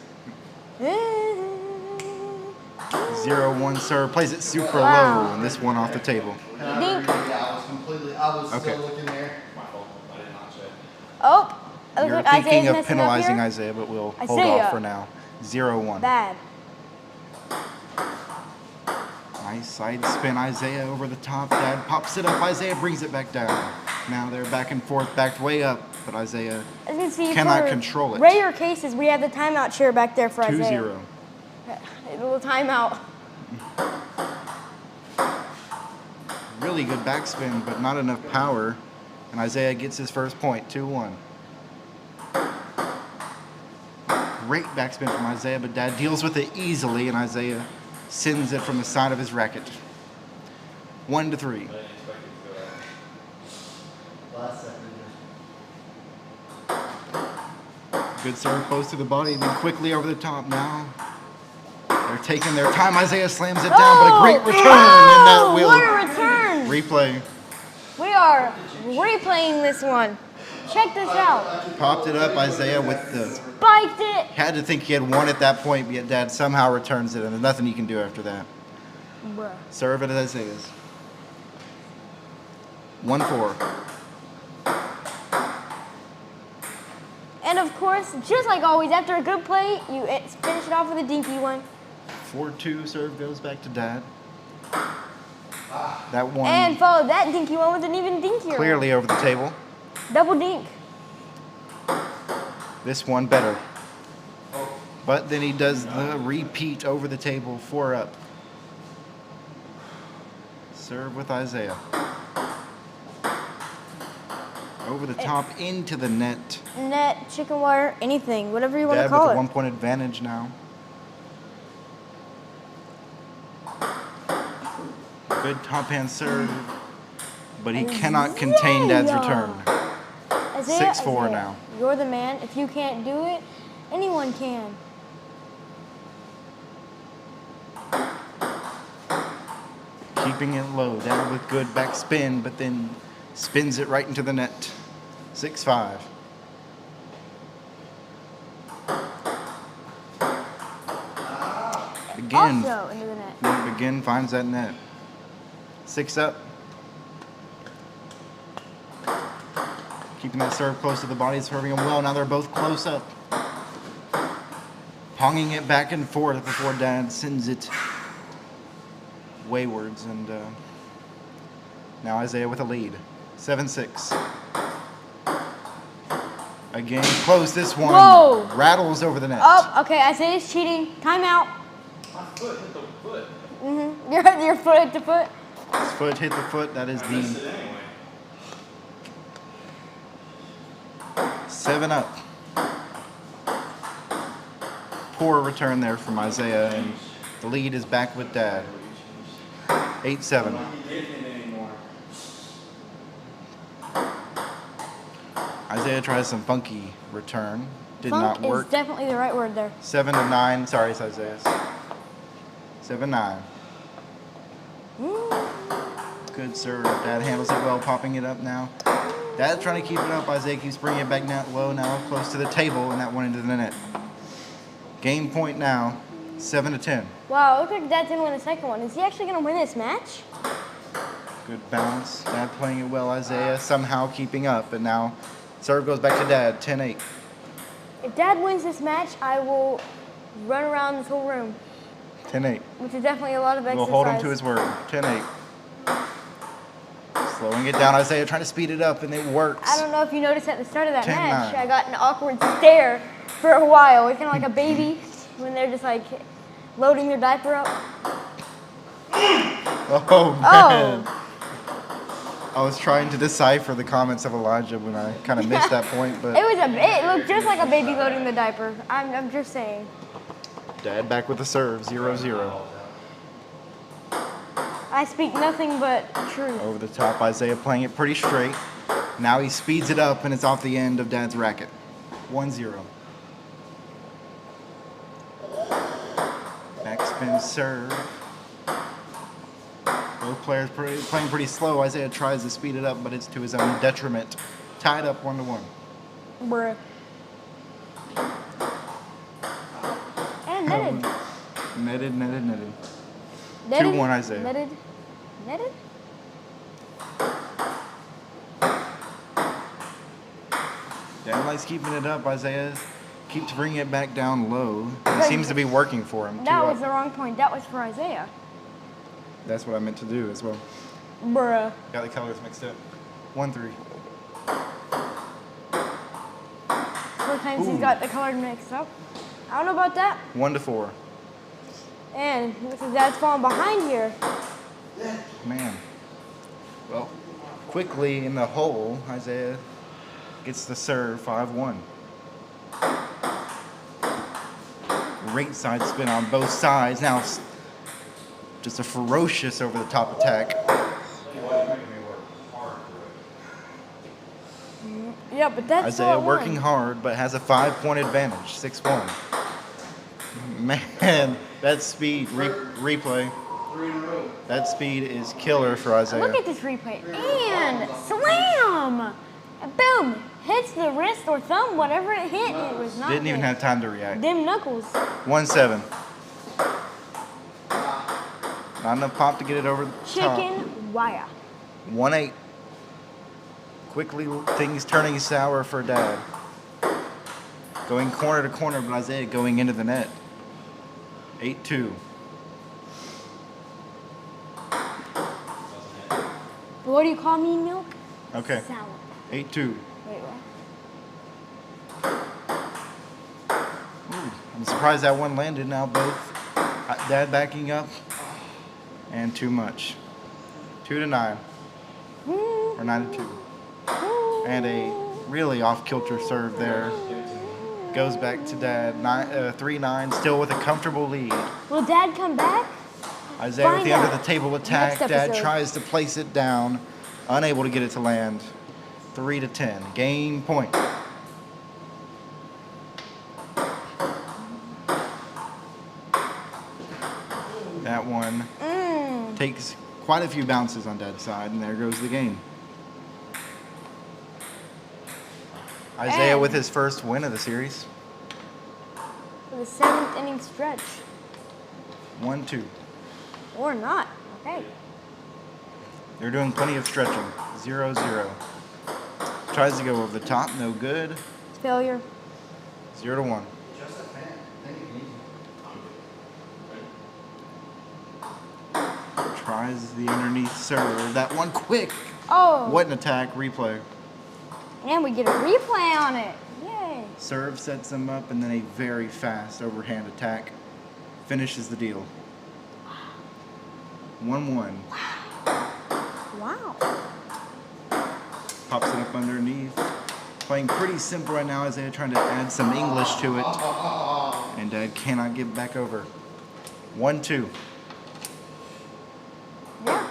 0-1 serve. Plays it super Wow. low. And this one off the table. And I Dink. agree, I was Okay. still looking there. Oh, it looks You're like thinking Isaiah's of messing up penalizing here. Isaiah, but we'll hold Isaiah. off for now. 0-1. Bad. Nice side spin, Isaiah over the top. Dad pops it up. Isaiah brings it back down. Now they're back and forth, backed way up, but Isaiah As you can see, cannot for control it. rare cases, we have the timeout chair back there for Isaiah. 2-0. A little timeout. Really good backspin, but not enough power. And Isaiah gets his first point, 2-1. Great backspin from Isaiah, but Dad deals with it easily, and Isaiah sends it from the side of his racket. 1-3. Last second. Good serve close to the body, then quickly over the top now. They're taking their time. Isaiah slams it down, but a great return, and that will What a return! replay. We are replaying this one. Check this out. Popped it up, Isaiah with the... Spiked it. Had to think he had won at that point, but yet Dad somehow returns it, and there's nothing he can do after that. Bruh. Serve it as is. 1-4. And of course, just like always, after a good play, you finish it off with a dinky one. 4-2 serve goes back to Dad. That one And follow that dinky one with an even dinkier clearly over the table. one. Double dink. This one better. But then he does the repeat over the table, 4 up. Serve with Isaiah. Over the top, into the net. Net, chicken wire, anything, whatever you want Dad to with call a it. 1-point advantage now. Good top hand serve, but he cannot contain Dad's return. Isaiah, 6-4 now. You're the man. If you can't do it, anyone can. Keeping it low. Dad with good back spin, but then spins it right into the net. 6-5. Again. Also into the net. Again finds that net. 6 up. Keeping that serve close to the body, serving him well. Now they're both close up. Ponging it back and forth before Dad sends it waywards. And now Isaiah with a lead. 7-6. Again, close this one. Whoa. Rattles over the net. Oh, okay. Isaiah's cheating. Timeout. My foot hit the foot. Mm-hmm. Your foot hit the foot. His foot hit the foot. That is the 7 up. Poor return there from Isaiah, and the lead is back with Dad. 8-7. Isaiah tries some funky return. Did Funk not work. is definitely the right word there. 7-9. Sorry, it's Isaiah. 7-9. Good serve. Dad handles it well, popping it up now. Dad's trying to keep it up. Isaiah keeps bringing it back now low, now close to the table, and that one into the net. Game point now, 7-10. Wow, it looks like Dad didn't win the second one. Is he actually going to win this match? Good bounce. Dad playing it well. Isaiah somehow keeping up, but now serve goes back to Dad. 10-8. If Dad wins this match, I will run around this whole room, 10-8. which is definitely a lot of exercise. We'll hold him to his word. 10-8. Slowing it down. Isaiah trying to speed it up, and it works. I don't know if you noticed at the start of that 10-9. match, I got an awkward stare for a while. It's kind of like a baby when they're just like loading their diaper up. Oh, man. Oh. I was trying to decipher the comments of Elijah when I kind of missed that point, but It looked just like a baby loading the diaper. I'm just saying. Dad back with the serve. 0-0. I speak nothing but truth. Over the top, Isaiah playing it pretty straight. Now he speeds it up, and it's off the end of Dad's racket. 1-0. Backspin serve. Both players playing pretty slow. Isaiah tries to speed it up, but it's to his own detriment. Tied up 1-1. Bruh. And netted. Netted. Netted? 2-1 Isaiah. Netted? Dad likes keeping it up. Isaiah keeps bringing it back down low. It But seems to be working for him. That 2 was up. the wrong point. That was for Isaiah. That's what I meant to do as well. Bruh. Got the colors mixed up. 1-3. Sometimes he's Ooh. got the color mixed up. I don't know about that. 1-4. And looks like Dad's falling behind here. Man. Well, quickly in the hole, Isaiah gets the serve. 5-1. Great side spin on both sides. Now just a ferocious over the top attack. Yeah, but that's Isaiah working hard, but has a 5-point advantage. 6-1. Man, that speed, replay. That speed is killer for Isaiah. Look at this replay. And slam! And boom! Hits the wrist or thumb, whatever it hit. It was not Didn't even good. have time to react. Them knuckles. 1-7. Not enough pop to get it over the top. Chicken wire. 1-8. Quickly, things turning sour for Dad. Going corner to corner, but Isaiah going into the net. 8-2. What do you call me, milk? Okay. Sour. 8-2. Wait, what? I'm surprised that one landed now. Both Dad backing up and too much. 2-9 or 9-2. And a really off-kilter serve there. Goes back to Dad. 3-9, still with a comfortable lead. Will Dad come back? Isaiah with find the under out the table next attack. Dad episode. tries to place it down, unable to get it to land. 3-10. Game point. That one takes quite a few bounces on Dad's side, and there goes the game. Isaiah And- with his first win of the series. For the 7th inning stretch. 1-2. Or not. Okay. They're doing plenty of stretching. 0-0. Tries to go over the top, no good. Failure. 0-1. Tries the underneath serve. That one quick. Oh. What an attack. Replay. And we get a replay on it. Yay. Serve sets them up, and then a very fast overhand attack finishes the deal. 1-1. Wow. Pops it up underneath. Playing pretty simple right now. Isaiah trying to add some English to it. And Dad cannot get back over. 1-2. Yeah.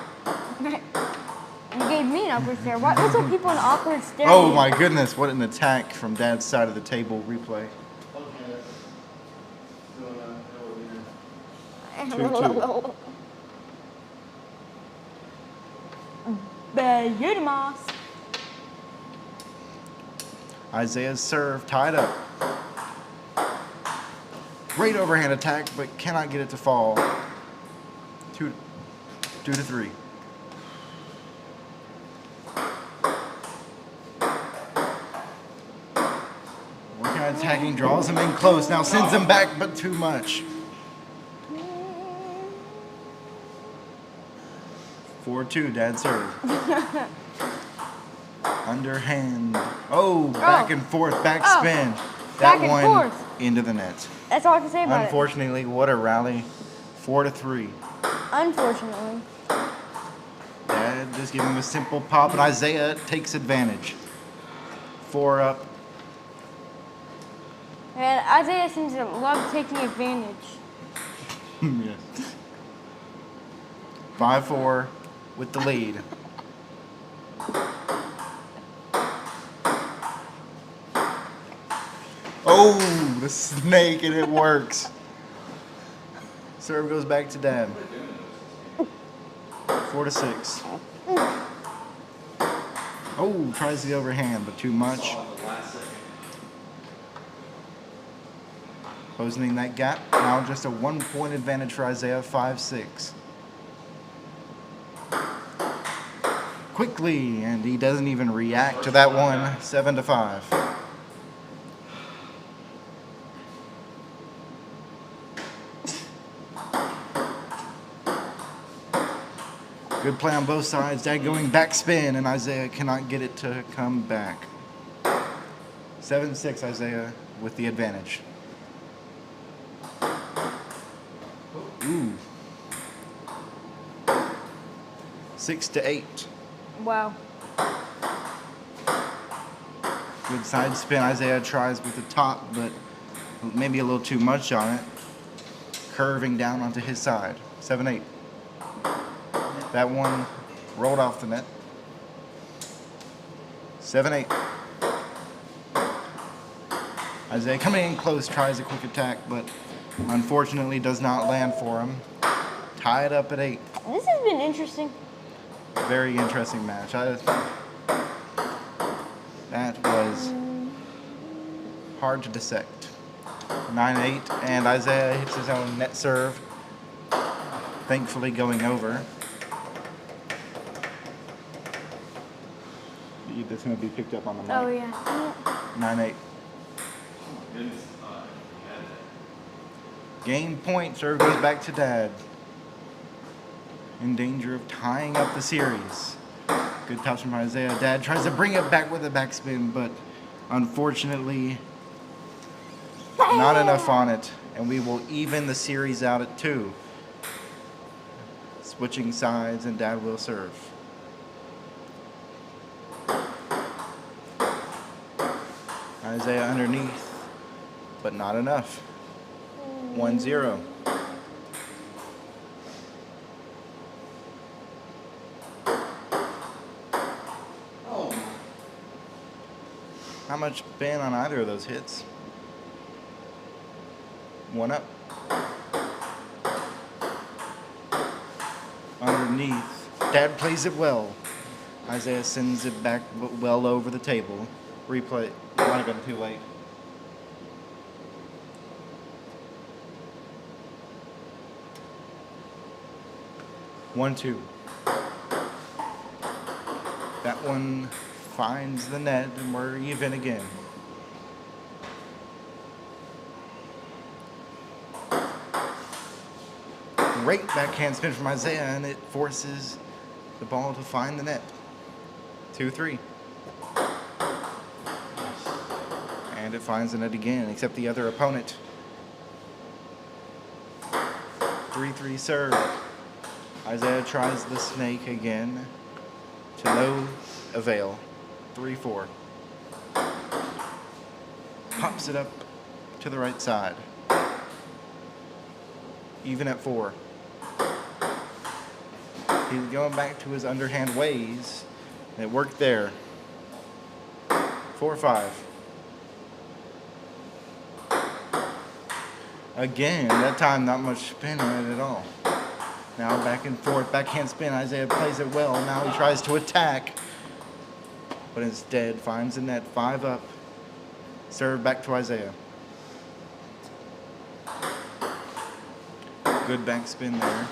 You gave me an awkward stare. What's with people in awkward stares? Oh my goodness, what an attack from Dad's side of the table. Replay. 2-2. Bayudamas. Isaiah's serve tied up. Great overhand attack, but cannot get it to fall. 2-3. Working on attacking, draws him in close. Now sends him back, but too much. 4-2, Dad serve. Underhand. Oh, back and forth, backspin. Back That and one forth. into the net. That's all I can say about Unfortunately, what a rally. 4-3. it. Unfortunately. Dad just giving him a simple pop, and Isaiah takes advantage. 4 up. And Isaiah seems to love taking advantage. Yes. 5-4 with the lead. Oh, the snake, and it works. Serve goes back to Dad. 4-6. Oh, tries the overhand, but too much. Closing that gap. Now just a 1-point advantage for Isaiah, 5-6. Quickly, and he doesn't even react to that one. 7-5. Good play on both sides. Dad going backspin, and Isaiah cannot get it to come back. 7-6, Isaiah with the advantage. Ooh. 6-8. Wow. Good side spin. Isaiah tries with the top, but maybe a little too much on it. Curving down onto his side. 7-8. That one rolled off the net. 7-8. Isaiah coming in close, tries a quick attack, but unfortunately does not land for him. Tied up at 8. This has been interesting. Very interesting match. That was hard to dissect. 9-8, and Isaiah hits his own net serve. Thankfully going over. That's going to be picked up on the mic. Oh, yeah. 9-8. Game point. Serve goes back to Dad. In danger of tying up the series. Good toss from Isaiah. Dad tries to bring it back with a backspin, but unfortunately not enough on it. And we will even the series out at 2. Switching sides, and Dad will serve. Isaiah underneath, but not enough. 1-0. Not much spin on either of those hits. 1 up. Underneath. Dad plays it well. Isaiah sends it back well over the table. Replay. Might have been too late. One, two. That one finds the net, and we're even again. Great backhand spin from Isaiah, and it forces the ball to find the net. 2-3. And it finds the net again, except the other opponent. 3-3 serve. Isaiah tries the snake again, to no avail. 3-4. Pops it up to the right side. Even at 4. He's going back to his underhand ways. It worked there. 4-5. Again, that time not much spin on it at all. Now back and forth, backhand spin. Isaiah plays it well. Now he tries to attack, but instead finds the net. 5 up. Serve back to Isaiah. Good backspin there.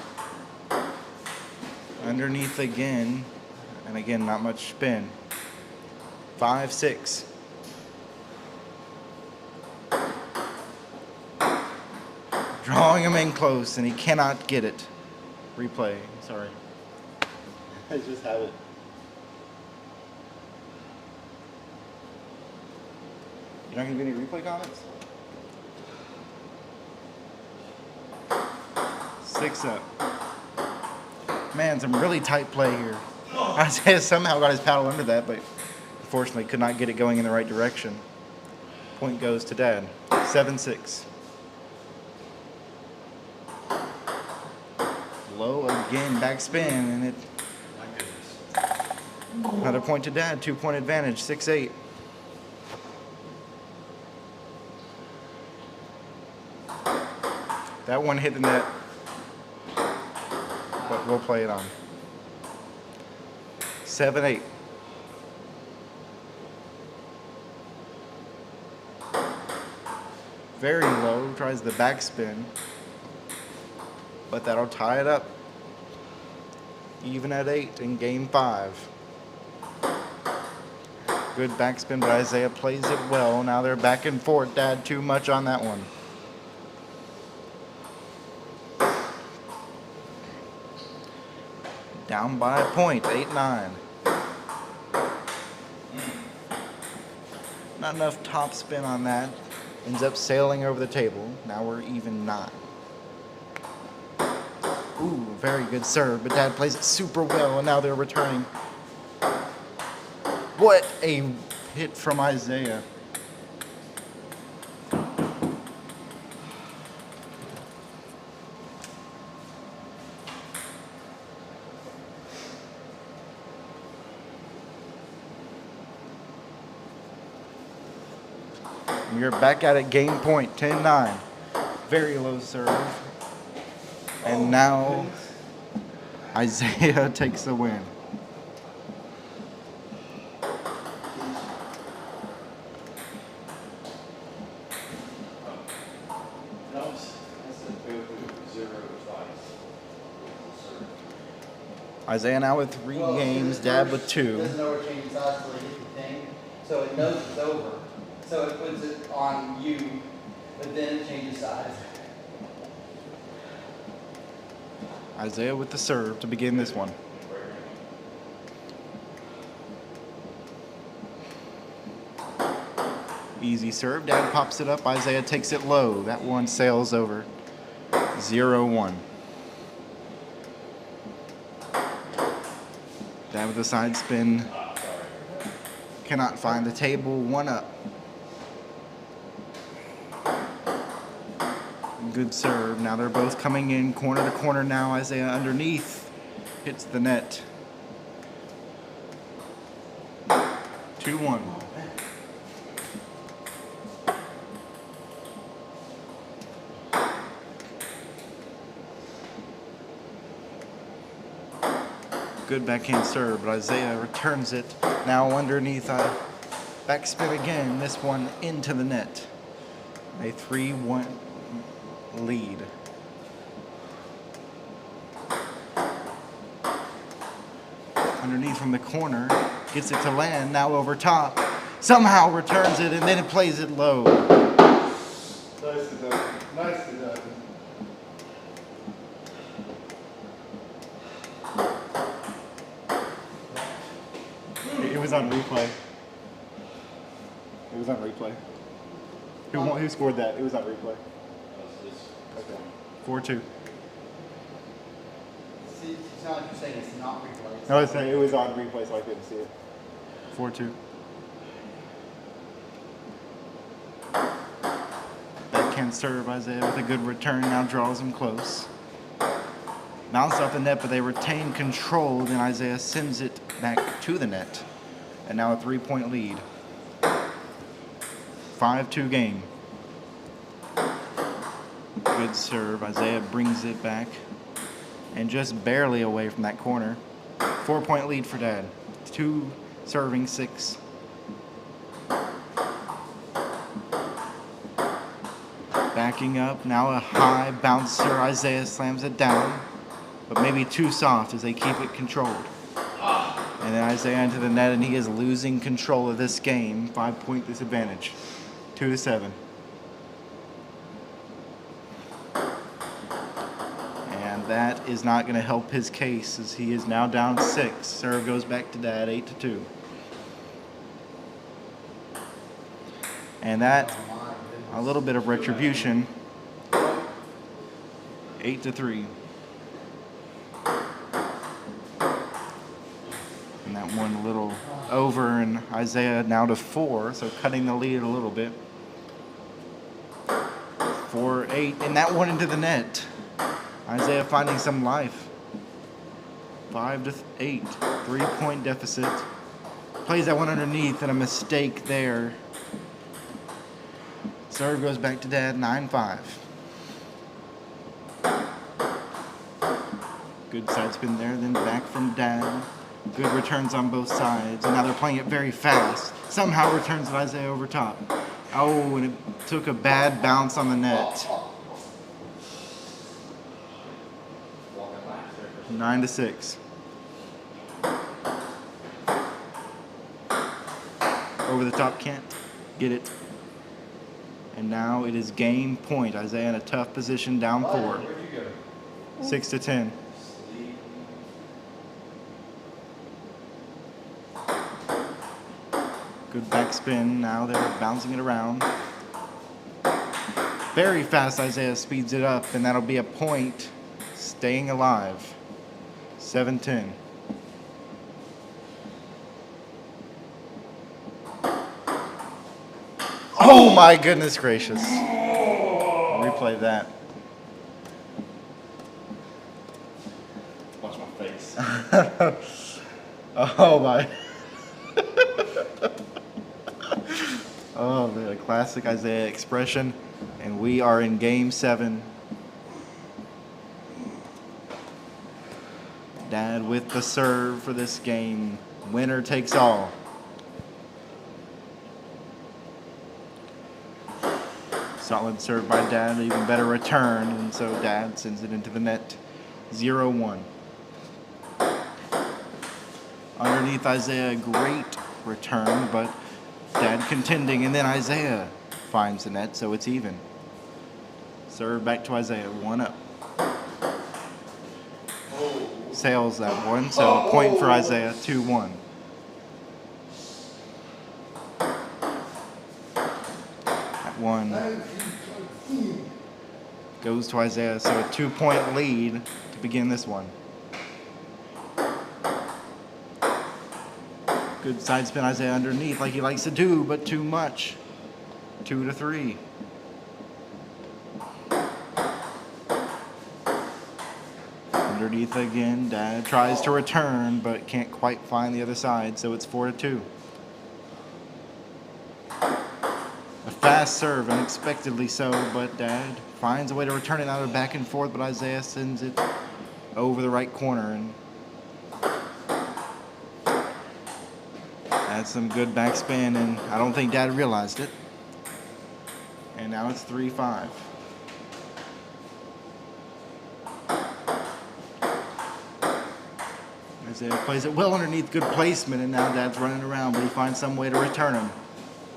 Underneath again, and again not much spin. 5-6. Drawing him in close, and he cannot get it. Replay. Sorry. I just have it. You're not going to get any replay comments? 6 up. Man, some really tight play here. Isaiah somehow got his paddle under that, but unfortunately could not get it going in the right direction. Point goes to Dad. 7-6. Low again, backspin, and it. Another point to Dad. 2-point advantage. 6-8. That one hit the net, but we'll play it on. 7-8. Very low, tries the backspin, but that'll tie it up. Even at 8 in game 5. Good backspin, but Isaiah plays it well. Now they're back and forth. Dad too much on that one. Down by a point, 8-9. Not enough top spin on that. Ends up sailing over the table. Now we're even 9. Ooh, very good serve, but Dad plays it super well, and now they're returning. What a hit from Isaiah. We're back at it, game point, 10-9. Very low serve. And now Isaiah takes the win. Isaiah now with 3 games, Dad with 2. It doesn't know where changing sides until they hit the thing, so it knows it's over. So it puts it on you, but then it changes sides. Isaiah with the serve to begin this one. Easy serve. Dad pops it up. Isaiah takes it low. That one sails over. 0-1. Dad with the side spin. Cannot find the table. 1 up. Good serve. Now they're both coming in corner to corner now. Isaiah underneath hits the net. 2-1. Good backhand serve, but Isaiah returns it. Now underneath, backspin again. This one into the net. A 3-1 lead. Underneath from the corner, gets it to land. Now over top, somehow returns it, and then it plays it low. Nicely done. Nicely done. It was on replay. It was on replay. Who scored that? It was on replay. Okay. 4-2. See, it's not like you're saying it's not replay. No, I was saying it was on replay, so I couldn't see it. 4-2. Backhand serve, Isaiah with a good return. Now draws him close. Bounced off the net, but they retain control. Then Isaiah sends it back to the net. And now a 3-point lead. 5-2 game. Good serve. Isaiah brings it back. And just barely away from that corner. 4-point lead for Dad. 2 serving 6. Backing up. Now a high bouncer. Isaiah slams it down. But maybe too soft as they keep it controlled. And then Isaiah into the net, and he is losing control of this game. 5-point disadvantage. 2-7. And that is not going to help his case as he is now down 6. Serve goes back to Dad, 8-2. And that, a little bit of retribution. 8-3. And that one a little over, and Isaiah now to 4, so cutting the lead a little bit. 4-8, and that one into the net. Isaiah finding some life. 5-8, 3-point deficit. Plays that one underneath, and a mistake there. Serve goes back to Dad, 9-5. Good side spin there, then back from Dad. Good returns on both sides, and now they're playing it very fast. Somehow returns it Isaiah over top. Oh, and it took a bad bounce on the net. 9-6. Over the top, can't get it. And now it is game point. Isaiah in a tough position, down 4. 6-10. Good backspin. Now they're bouncing it around. Very fast, Isaiah speeds it up, and that'll be a point. Staying alive. 7-10. Oh my goodness gracious. I'll replay that. Watch my face. Oh my. Oh, the classic Isaiah expression. And we are in game 7. Dad with the serve for this game. Winner takes all. Solid serve by Dad, even better return, and so Dad sends it into the net. 0-1. Underneath Isaiah, great return, but Dad contending, and then Isaiah finds the net, so it's even. Serve back to Isaiah, 1 up. Sails that one, so a point for Isaiah, 2-1. That one goes to Isaiah, so a 2-point lead to begin this one. Good side spin, Isaiah underneath like he likes to do, but too much. 2-3. Underneath again, Dad tries to return, but can't quite find the other side, so it's 4-2. A fast serve, unexpectedly so, but Dad finds a way to return it out of back and forth, but Isaiah sends it over the right corner, and That's some good backspin, and I don't think Dad realized it. And now it's 3-5. Isaiah plays it well underneath, good placement, and now Dad's running around, but he finds some way to return him.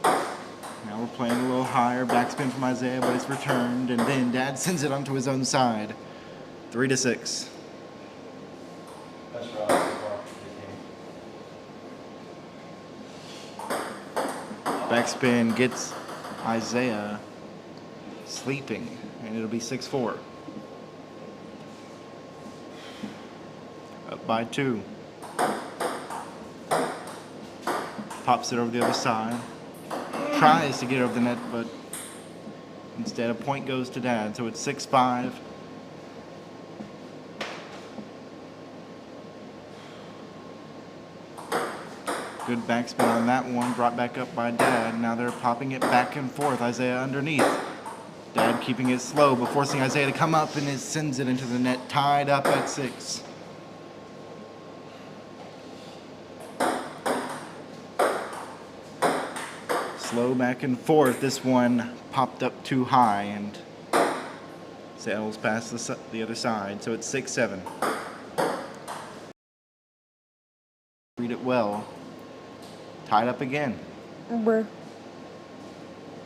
Now we're playing a little higher, backspin from Isaiah, but it's returned, and then Dad sends it onto his own side. 3-6. That's right. Backspin gets Isaiah sleeping, and it'll be 6-4. Up by 2. Pops it over the other side. Tries to get over the net, but instead a point goes to Dad, so it's 6-5. Good backspin on that one, brought back up by Dad. Now they're popping it back and forth. Isaiah underneath. Dad keeping it slow, but forcing Isaiah to come up, and it sends it into the net, tied up at 6. Slow back and forth. This one popped up too high and sails past the other side, so it's 6-7. Read it well. Tied up again.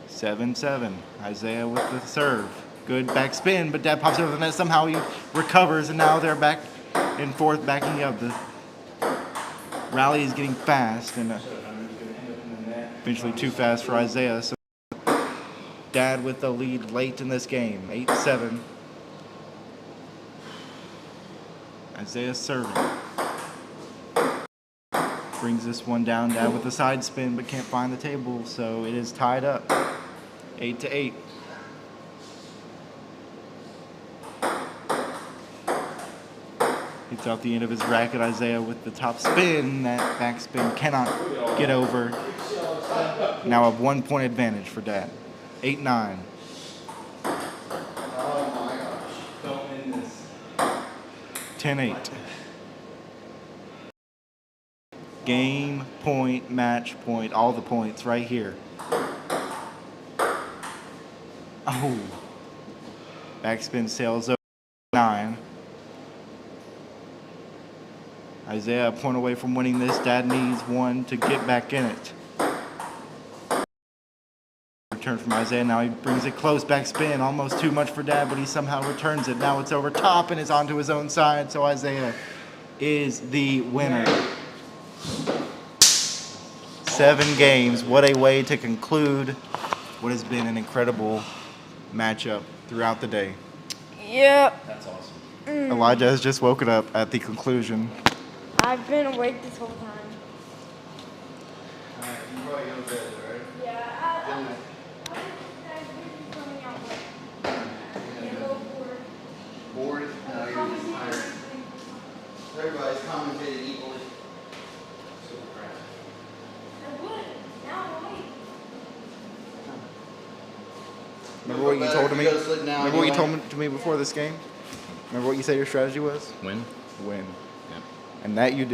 7-7. Isaiah with the serve. Good backspin, but Dad pops over the net. Somehow he recovers, and now they're back and forth, backing up. The rally is getting fast, and eventually too fast for Isaiah. So Dad with the lead late in this game. 8-7. Isaiah serving. Brings this one down. Dad with the side spin, but can't find the table, so it is tied up. 8-8. Hits out the end of his racket. Isaiah with the top spin. That backspin cannot get over. Now a 1-point advantage for Dad. 8-9. Oh my gosh. Don't win this. 10-8. Game, point, match, point, all the points right here. Oh. Backspin sails over 9. Isaiah a point away from winning this. Dad needs one to get back in it. Return from Isaiah. Now he brings it close. Backspin. Almost too much for Dad, but he somehow returns it. Now it's over top and is onto his own side. So Isaiah is the winner. 7 games. What a way to conclude what has been an incredible matchup throughout the day. Yep. That's awesome. Elijah has just woken up at the conclusion. I've been awake this whole time. Alright, you probably go to bed, right? Yeah, I was coming out with a little board. Bored? No, you're just tired. Everybody's commentating equally. I would. Now I'm awake. Remember what you told me? Go to sleep now Remember what you anyway? told to me before this game? Remember what you said your strategy was? Win? Win. Yep. And that you did.